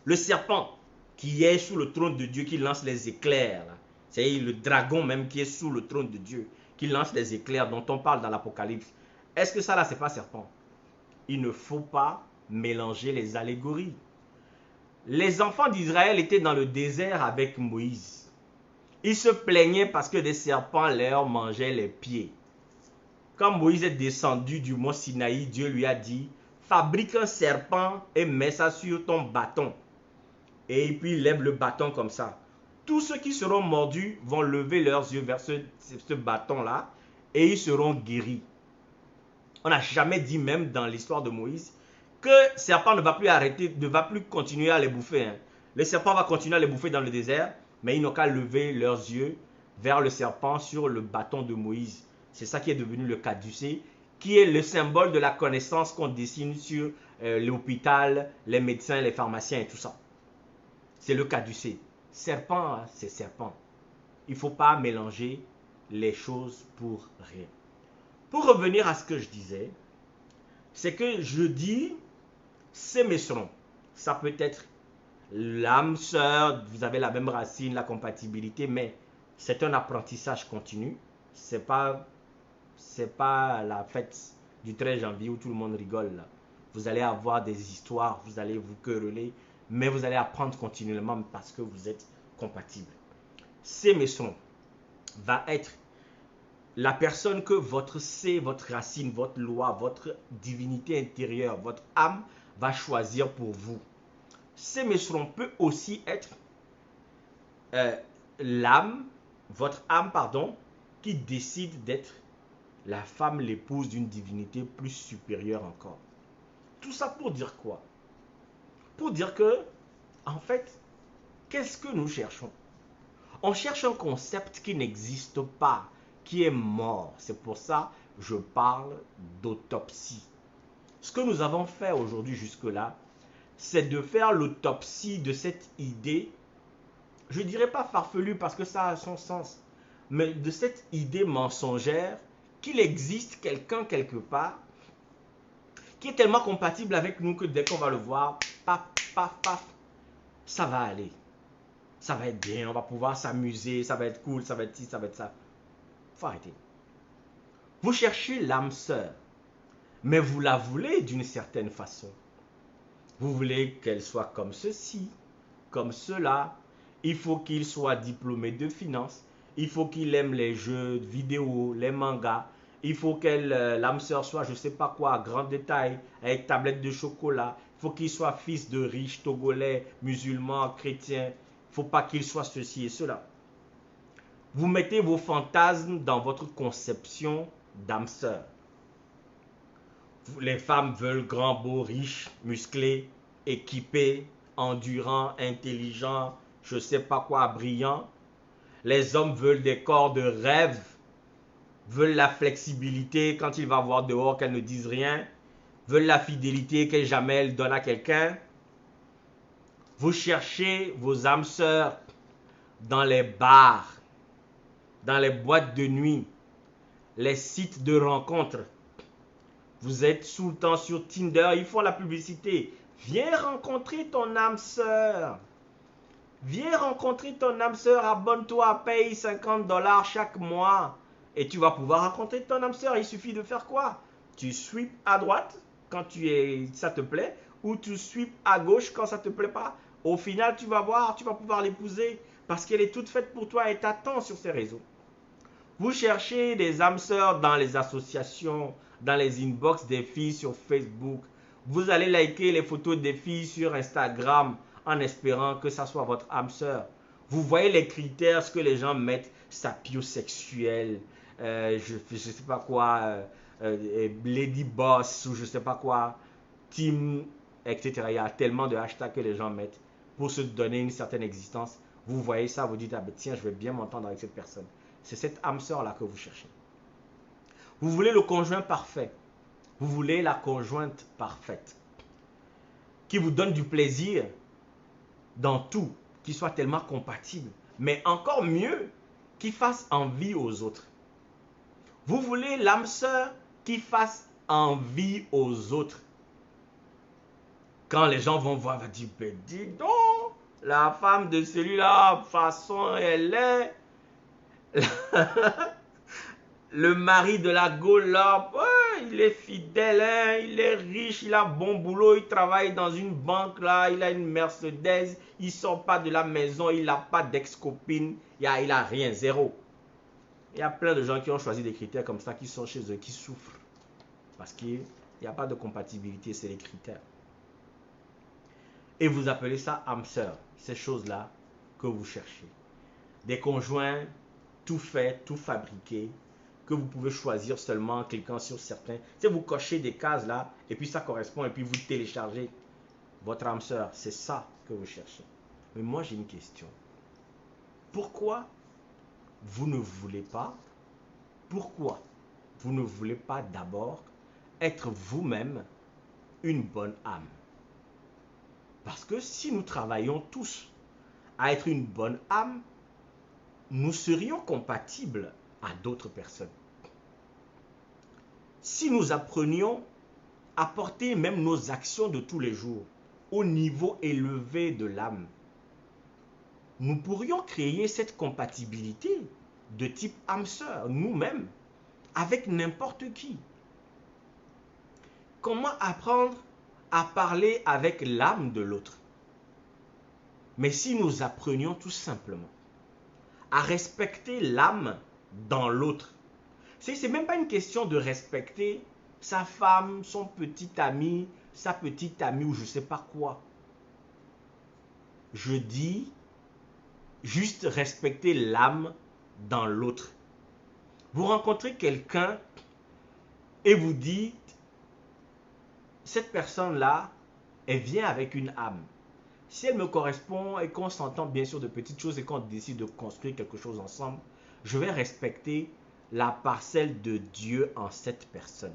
A: Le serpent qui est sous le trône de Dieu, qui lance les éclairs, c'est le dragon même qui est sous le trône de Dieu, qui lance les éclairs dont on parle dans l'Apocalypse. Est-ce que ça là, c'est pas serpent? Il ne faut pas mélanger les allégories. Les enfants d'Israël étaient dans le désert avec Moïse. Ils se plaignaient parce que des serpents leur mangeaient les pieds. Quand Moïse est descendu du mont Sinaï, Dieu lui a dit, fabrique un serpent et mets ça sur ton bâton. Et puis il lève le bâton comme ça. Tous ceux qui seront mordus vont lever leurs yeux vers ce bâton-là et ils seront guéris. On n'a jamais dit, même dans l'histoire de Moïse, que le serpent ne va plus arrêter, ne va plus continuer à les bouffer. Le serpent va continuer à les bouffer dans le désert, mais ils n'ont qu'à lever leurs yeux vers le serpent sur le bâton de Moïse. C'est ça qui est devenu le caducée, qui est le symbole de la connaissance qu'on dessine sur l'hôpital, les médecins, les pharmaciens et tout ça. C'est le caducée. Serpent, c'est serpent. Il ne faut pas mélanger les choses pour rien. Pour revenir à ce que je disais, c'est que je dis sémesseron. Ça peut être l'âme sœur, vous avez la même racine, la compatibilité, mais c'est un apprentissage continu. C'est pas la fête du 13 janvier où tout le monde rigole. Là. Vous allez avoir des histoires, vous allez vous quereller, mais vous allez apprendre continuellement parce que vous êtes compatibles. Sémesseron va être la personne que votre C, votre racine, votre loi, votre divinité intérieure, votre âme va choisir pour vous. Sémesseron peut aussi être l'âme, votre âme, pardon, qui décide d'être la femme, l'épouse d'une divinité plus supérieure encore. Tout ça pour dire quoi? Pour dire que En fait, qu'est-ce que nous cherchons? On cherche un concept qui n'existe pas, qui est mort. C'est pour ça que je parle d'autopsie. Ce que nous avons fait aujourd'hui jusque-là, c'est de faire l'autopsie de cette idée, je ne dirais pas farfelue parce que ça a son sens, mais de cette idée mensongère qu'il existe quelqu'un quelque part qui est tellement compatible avec nous que dès qu'on va le voir, paf, paf, paf, ça va aller. Ça va être bien, on va pouvoir s'amuser, ça va être cool, ça va être ci, ça va être ça. Faut arrêter. Vous cherchez l'âme sœur, mais vous la voulez d'une certaine façon. Vous voulez qu'elle soit comme ceci, comme cela. Il faut qu'il soit diplômé de finance. Il faut qu'il aime les jeux vidéo, les mangas. Il faut que l'âme sœur soit, je ne sais pas quoi, à grande détail, avec tablette de chocolat. Il faut qu'il soit fils de riches togolais, musulmans, chrétiens. Il ne faut pas qu'il soit ceci et cela. Vous mettez vos fantasmes dans votre conception d'âme sœur. Les femmes veulent grand, beau, riche, musclé, équipé, endurant, intelligent, je ne sais pas quoi, brillant. Les hommes veulent des corps de rêve, veulent la flexibilité quand il va voir dehors qu'elles ne disent rien, veulent la fidélité que jamais elles donnent à quelqu'un. Vous cherchez vos âmes sœurs dans les bars, dans les boîtes de nuit, les sites de rencontres. Vous êtes tout le temps sur Tinder, ils font la publicité. Viens rencontrer ton âme sœur. Viens rencontrer ton âme sœur, abonne-toi, paye $50 chaque mois. Et tu vas pouvoir rencontrer ton âme sœur. Il suffit de faire quoi? Tu sweeps à droite quand ça te plaît, ou tu sweeps à gauche quand ça ne te plaît pas. Au final, tu vas voir, tu vas pouvoir l'épouser parce qu'elle est toute faite pour toi et t'attend sur ces réseaux. Vous cherchez des âmes sœurs dans les associations, dans les inbox des filles sur Facebook. Vous allez liker les photos des filles sur Instagram en espérant que ça soit votre âme sœur. Vous voyez les critères, ce que les gens mettent, sapiosexuel, je ne sais pas quoi, lady boss ou je ne sais pas quoi, team, etc. Il y a tellement de hashtags que les gens mettent pour se donner une certaine existence. Vous voyez ça, vous dites, ah ben tiens, je vais bien m'entendre avec cette personne. C'est cette âme sœur là que vous cherchez. Vous voulez le conjoint parfait. Vous voulez la conjointe parfaite. Qui vous donne du plaisir dans tout. Qui soit tellement compatible. Mais encore mieux, qui fasse envie aux autres. Vous voulez l'âme sœur qui fasse envie aux autres. Quand les gens vont voir, on va dire, ben dis donc, la femme de celui-là, de toute façon, elle est... Le mari de la Gaule là, ouais, il est fidèle, hein, il est riche, il a bon boulot, il travaille dans une banque là, il a une Mercedes, il sort pas de la maison, il n'a pas d'ex-copine, il a rien, zéro. Il y a plein de gens qui ont choisi des critères comme ça, qui sont chez eux, qui souffrent. Parce qu'il n'y a pas de compatibilité, c'est les critères. Et vous appelez ça âme sœur, ces choses-là que vous cherchez. Des conjoints tout fait, tout fabriqué, que vous pouvez choisir seulement en cliquant sur certains. Si vous cochez des cases là, et puis ça correspond, et puis vous téléchargez votre âme sœur, c'est ça que vous cherchez. Mais moi j'ai une question. Pourquoi vous ne voulez pas, d'abord être vous-même une bonne âme? Parce que si nous travaillons tous à être une bonne âme, nous serions compatibles à d'autres personnes. Si nous apprenions à porter même nos actions de tous les jours au niveau élevé de l'âme, nous pourrions créer cette compatibilité de type âme-sœur nous-mêmes avec n'importe qui. Comment apprendre à parler avec l'âme de l'autre? Mais si nous apprenions tout simplement à respecter l'âme dans l'autre. C'est même pas une question de respecter sa femme, son petit ami, sa petite amie ou je sais pas quoi. Je dis juste respecter l'âme dans l'autre. Vous rencontrez quelqu'un et vous dites, cette personne-là, elle vient avec une âme. Si elle me correspond et qu'on s'entend bien sur de petites choses et qu'on décide de construire quelque chose ensemble, je vais respecter la parcelle de Dieu en cette personne.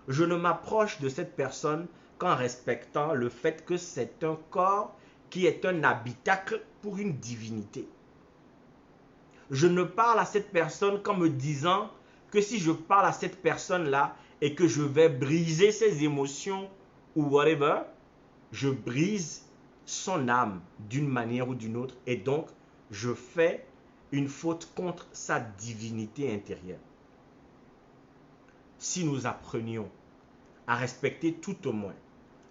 A: Je ne m'approche de cette personne qu'en respectant le fait que c'est un corps qui est un habitacle pour une divinité. Je ne parle à cette personne qu'en me disant que si je parle à cette personne-là et que je vais briser ses émotions ou whatever, je brise son âme d'une manière ou d'une autre et donc je fais une faute contre sa divinité intérieure. Si nous apprenions à respecter tout au moins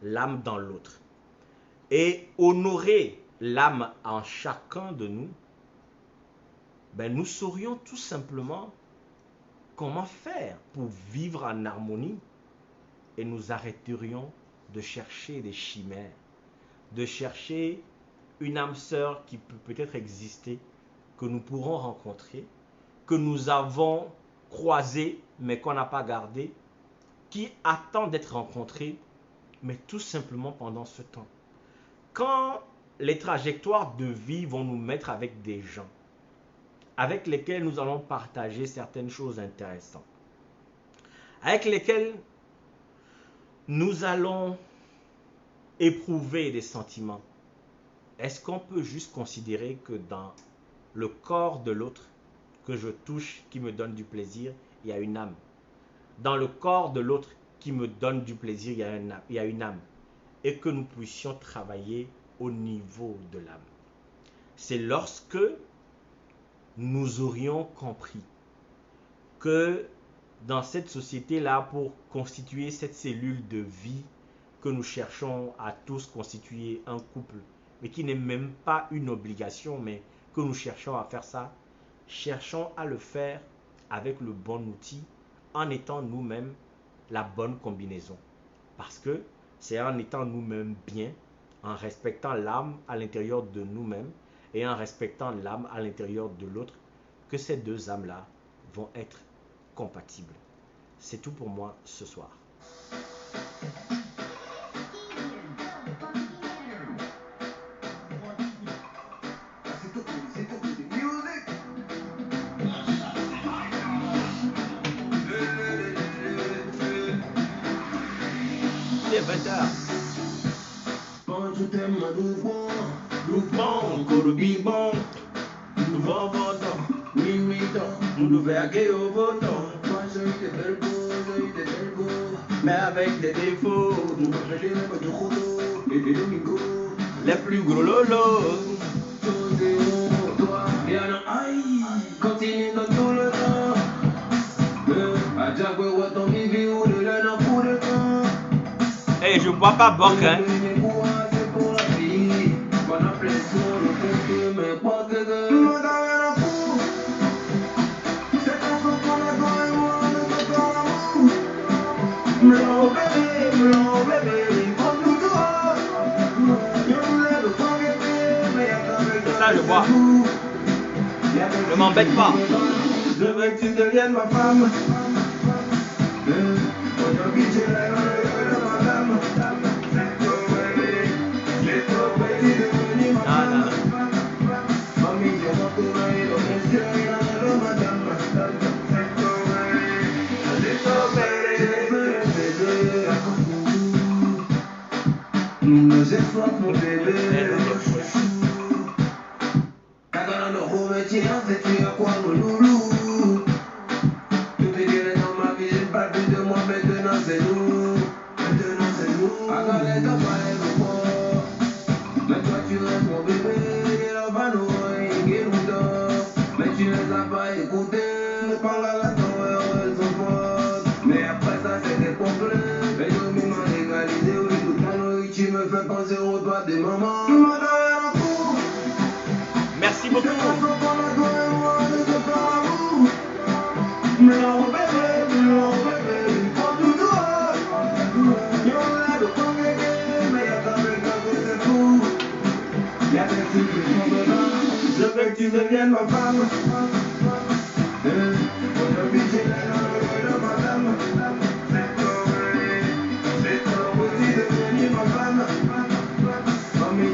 A: l'âme dans l'autre et honorer l'âme en chacun de nous, nous saurions tout simplement comment faire pour vivre en harmonie et nous arrêterions de chercher des chimères, de chercher une âme sœur qui peut peut-être exister, que nous pourrons rencontrer, que nous avons croisée mais qu'on n'a pas gardée, qui attend d'être rencontrée, mais tout simplement pendant ce temps. Quand les trajectoires de vie vont nous mettre avec des gens avec lesquels nous allons partager certaines choses intéressantes, avec lesquels nous allons éprouver des sentiments, est-ce qu'on peut juste considérer que dans le corps de l'autre que je touche, qui me donne du plaisir, il y a une âme? Dans le corps de l'autre qui me donne du plaisir, il y a une âme. Et que nous puissions travailler au niveau de l'âme. C'est lorsque nous aurions compris que dans cette société-là, pour constituer cette cellule de vie que nous cherchons à tous constituer un couple, mais qui n'est même pas une obligation, mais que nous cherchons à faire ça, cherchons à le faire avec le bon outil, en étant nous-mêmes la bonne combinaison. Parce que c'est en étant nous-mêmes bien, en respectant l'âme à l'intérieur de nous-mêmes et en respectant l'âme à l'intérieur de l'autre, que ces deux âmes-là vont être compatibles. C'est tout pour moi ce soir. Il est 20h.
B: Quand je t'aime,
A: Nous bon, Korobi bon, nous vont votant,
B: oui, oui, tant.
A: nous verguer au votant,
B: Moi, j'ai eu des belles go.
A: mais avec des défauts,
B: Nous partageons même du rouleau et des domingos.
A: les plus gros lolos.
B: José, oh, toi, Yana, aïe, continue dans tout le temps. À Diagwe, ouais, ton bibi ou de l'air dans coup de temps.
A: Hey, je bois pas boc, hein.
B: Mais quoi, c'est pour la vie. Bon, on plaît sur le côté, mais pas que de. C'est pour ça qu'on a toi et moi, on ne peut pas l'amour. Blanc bébé, prends tout toi.
A: C'est ça, je bois. Ne m'embête pas.
B: Je veux que tu deviennes ma femme. Aujourd'hui, tu es là, madame. J'ai trop petit devenu ma femme. Mami, je m'entoure dans mes yeux, madame. J'ai trop bébé. Nous j'ai soif, mon bébé. Cagando no juventud, c'est tu à quoi mon loulou. Tout est guéri dans ma vie, j'ai pas vu de moi, maintenant c'est nous. Agarre ton palais, mon corps. Mais toi tu restes mon bébé, et là va nous, et nous dort. Mais tu ne les as pas écoutés, ne parle à la torre, elles sont fortes. Mais après ça c'est des problèmes, mais je m'y m'en égalisé, oui, toute mon oeil, tu me fais penser au doigt de maman.
A: Merci beaucoup.
B: Je veux que tu deviennes ma femme. Aujourd'hui, j'ai l'air de madame. C'est trop petit de devenir ma femme. Mami,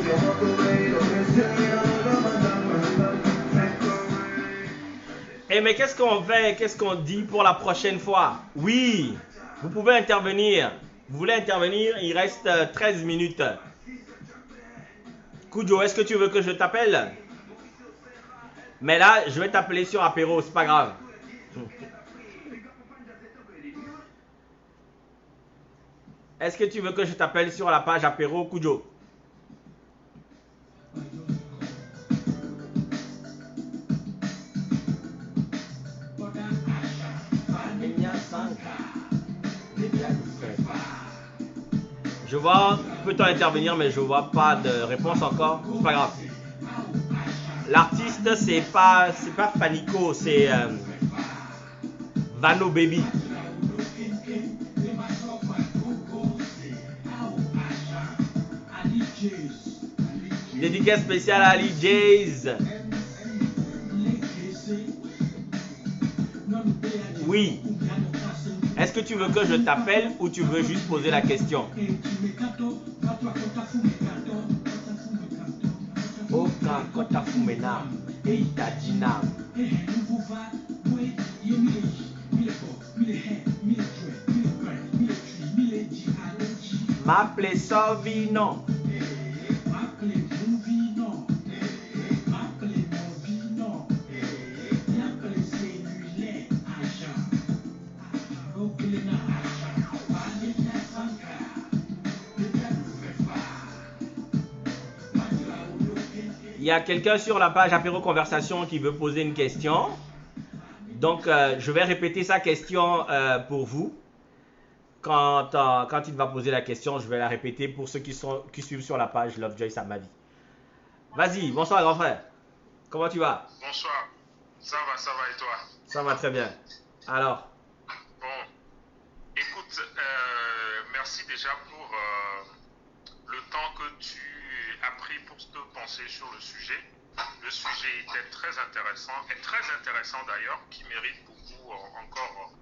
A: mais qu'est-ce qu'on fait? Qu'est-ce qu'on dit pour la prochaine fois? Oui, vous pouvez intervenir. Vous voulez intervenir? Il reste 13 minutes. Kujo, est-ce que tu veux que je t'appelle? Mais là, je vais t'appeler sur apéro, c'est pas grave. Est-ce que tu veux que je t'appelle sur la page apéro, Kujo? Je vois, peut-on intervenir, mais je vois pas de réponse encore. C'est pas grave. L'artiste, c'est pas Fanico, c'est Vano Baby. Dédicace spéciale à Ali Jays. Oui. Est-ce que tu veux que je t'appelle ou tu veux juste poser la question? M'appelez Sovino. Il y a quelqu'un sur la page Apéro Conversation qui veut poser une question. Donc, je vais répéter sa question pour vous. Quand il va poser la question, je vais la répéter pour ceux qui suivent sur la page Lovejoy à ma vie. Vas-y, bonsoir grand frère. Comment tu vas?
C: Bonsoir. Ça va et toi?
A: Ça va très bien. Alors?
C: Bon, écoute, merci déjà pour le temps que tu as pris pour te pencher sur le sujet. Le sujet était très intéressant d'ailleurs, qui mérite beaucoup encore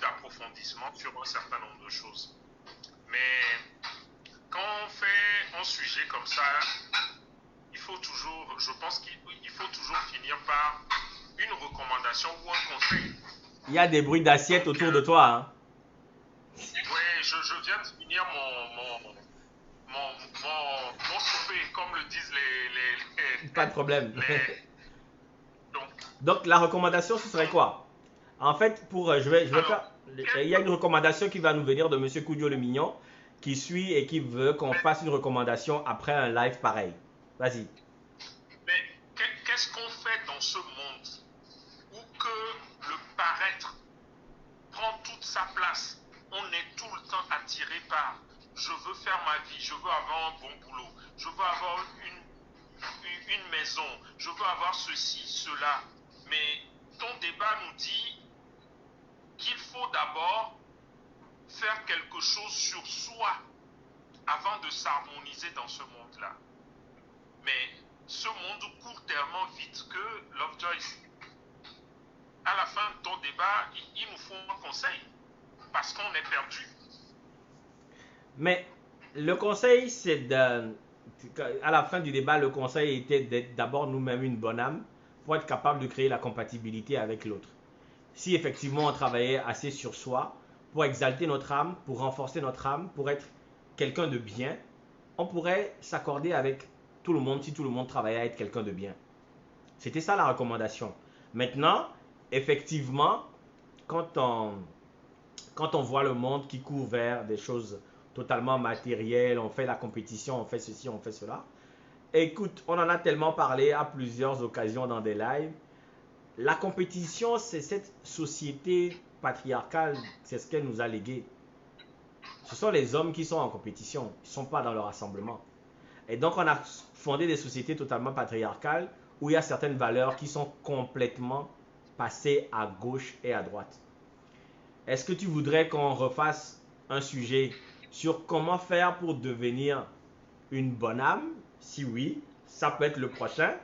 C: d'approfondissement sur un certain nombre de choses. Mais quand on fait un sujet comme ça, je pense qu'il faut toujours finir par une recommandation ou un conseil.
A: Il y a des bruits d'assiette autour de toi, hein?
C: Oui, je viens de finir mon souper, comme le disent les
A: Pas de problème.
C: Donc,
A: Donc, la recommandation, ce serait quoi? En fait, je vais faire. Il y a une recommandation qui va nous venir de Monsieur Kujo le Mignon, qui suit et qui veut qu'on fasse une recommandation après un live pareil. Vas-y.
C: Mais qu'est-ce qu'on fait dans ce monde où que le paraître prend toute sa place? On est tout le temps attiré par je veux faire ma vie, je veux avoir un bon boulot, je veux avoir une maison, je veux avoir ceci, cela. Mais ton débat nous dit qu'il faut d'abord faire quelque chose sur soi avant de s'harmoniser dans ce monde-là. Mais ce monde court tellement vite que, Lovejoy, à la fin de ton débat, il nous faut un conseil parce qu'on est perdu.
A: Mais le conseil, c'est à la fin du débat, le conseil était d'être d'abord nous-mêmes une bonne âme pour être capable de créer la compatibilité avec l'autre. Si effectivement on travaillait assez sur soi pour exalter notre âme, pour renforcer notre âme, pour être quelqu'un de bien, on pourrait s'accorder avec tout le monde si tout le monde travaillait à être quelqu'un de bien. C'était ça la recommandation. Maintenant, effectivement, quand on voit le monde qui court vers des choses totalement matérielles, on fait la compétition, on fait ceci, on fait cela. Écoute, on en a tellement parlé à plusieurs occasions dans des lives. La compétition, c'est cette société patriarcale, c'est ce qu'elle nous a légué. Ce sont les hommes qui sont en compétition, ils ne sont pas dans le rassemblement. Et donc, on a fondé des sociétés totalement patriarcales où il y a certaines valeurs qui sont complètement passées à gauche et à droite. Est-ce que tu voudrais qu'on refasse un sujet sur comment faire pour devenir une bonne âme? Si oui, ça peut être le prochain.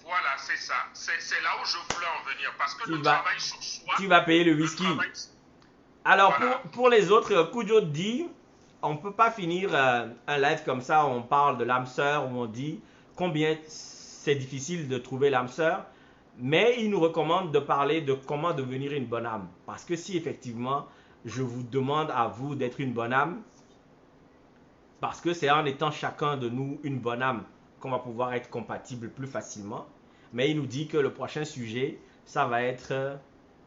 C: Voilà, c'est ça. C'est là où je voulais en venir. Parce que le travail sur soi...
A: Tu vas payer le whisky. Alors, voilà. pour les autres, Kujo dit, on ne peut pas finir un live comme ça où on parle de l'âme sœur, où on dit combien c'est difficile de trouver l'âme sœur. Mais il nous recommande de parler de comment devenir une bonne âme. Parce que si effectivement, je vous demande à vous d'être une bonne âme, parce que c'est en étant chacun de nous une bonne âme qu'on va pouvoir être compatible plus facilement. Mais il nous dit que le prochain sujet, ça va être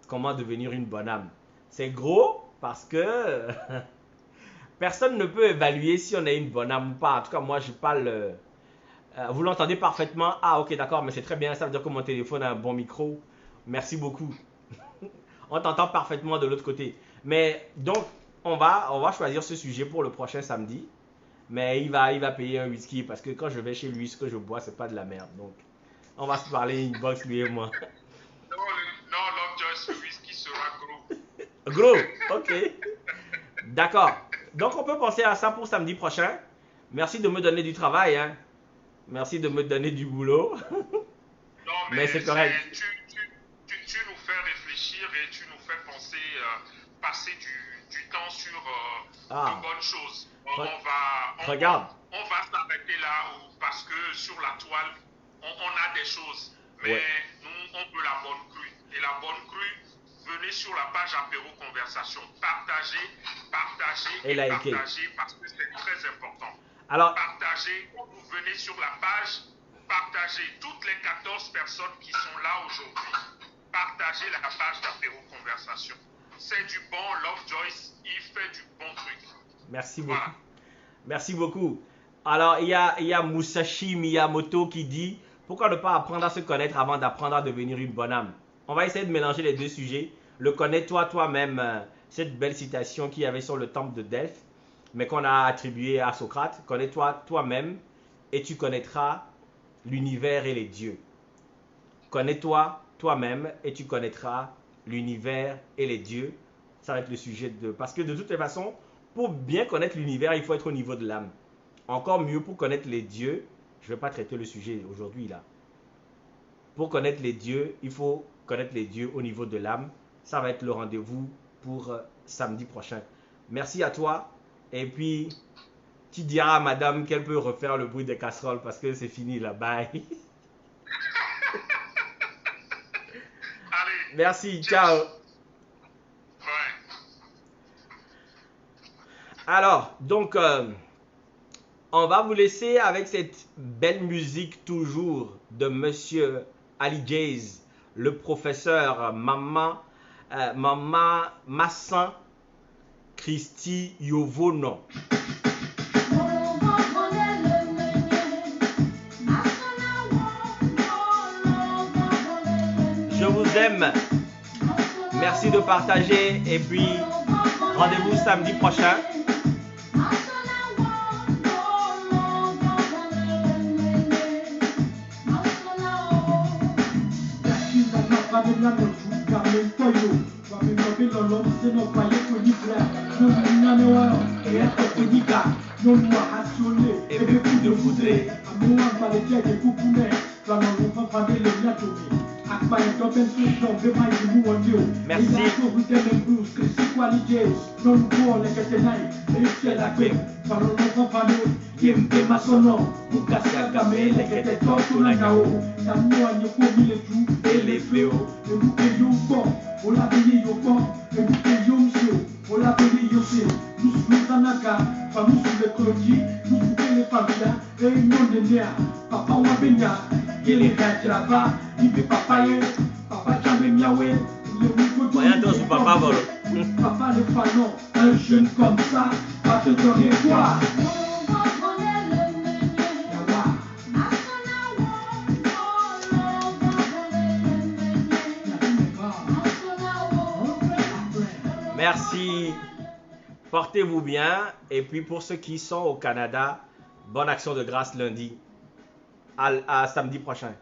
A: comment devenir une bonne âme. C'est gros parce que personne ne peut évaluer si on est une bonne âme ou pas. En tout cas, moi, je parle... vous l'entendez parfaitement. Ah, ok, d'accord, mais c'est très bien. Ça veut dire que mon téléphone a un bon micro. Merci beaucoup. On t'entend parfaitement de l'autre côté. Mais donc, on va choisir ce sujet pour le prochain samedi. Mais il va payer un whisky parce que quand je vais chez lui, ce que je bois, c'est pas de la merde. Donc, on va se parler inbox, lui et moi.
C: Non, Lovejoy, le whisky sera gros.
A: Gros, ok. D'accord. Donc, on peut penser à ça pour samedi prochain. Merci de me donner du travail. Hein. Merci de me donner du boulot.
C: Non,
A: mais c'est correct.
C: Tu nous fais réfléchir et tu nous fais penser, passer du temps sur de bonnes choses.
A: Regarde.
C: On va s'arrêter là parce que sur la toile, on a des choses. Mais nous, on veut la bonne crue. Et la bonne crue, venez sur la page Apéro Conversation. Partagez et partagez parce que c'est très important.
A: Alors,
C: partagez, vous venez sur la page, partagez toutes les 14 personnes qui sont là aujourd'hui. Partagez la page d'Apéro Conversation. C'est du bon, Lovejoy, il fait du bon truc.
A: Merci beaucoup. Voilà. Merci beaucoup. Alors, il y a Musashi Miyamoto qui dit « Pourquoi ne pas apprendre à se connaître avant d'apprendre à devenir une bonne âme ?» On va essayer de mélanger les deux sujets. Le connais-toi toi-même, cette belle citation qu'il y avait sur le temple de Delphes, mais qu'on a attribuée à Socrate. Connais-toi toi-même et tu connaîtras l'univers et les dieux. Connais-toi toi-même et tu connaîtras l'univers et les dieux. Ça va être le sujet de... Parce que de toutes les façons, pour bien connaître l'univers, il faut être au niveau de l'âme. Encore mieux, pour connaître les dieux, je ne vais pas traiter le sujet aujourd'hui là. Pour connaître les dieux, il faut connaître les dieux au niveau de l'âme. Ça va être le rendez-vous pour samedi prochain. Merci à toi. Et puis, tu diras à madame qu'elle peut refaire le bruit des casseroles parce que c'est fini là. Bye.
C: Allez.
A: Merci. Ciao.
C: Ouais.
A: Alors, donc, on va vous laisser avec cette belle musique toujours de Monsieur Ali Jays, le professeur Mama Massan Christy Yovono. Je vous aime. Merci de partager et puis rendez-vous samedi prochain. Et beaucoup de foudré. Merci. Voyons sur papa volo.
B: Papa le fanon, un jeune comme ça, va te donner quoi?
A: Merci. Portez-vous bien. Et puis pour ceux qui sont au Canada, bonne action de grâce lundi. À samedi prochain.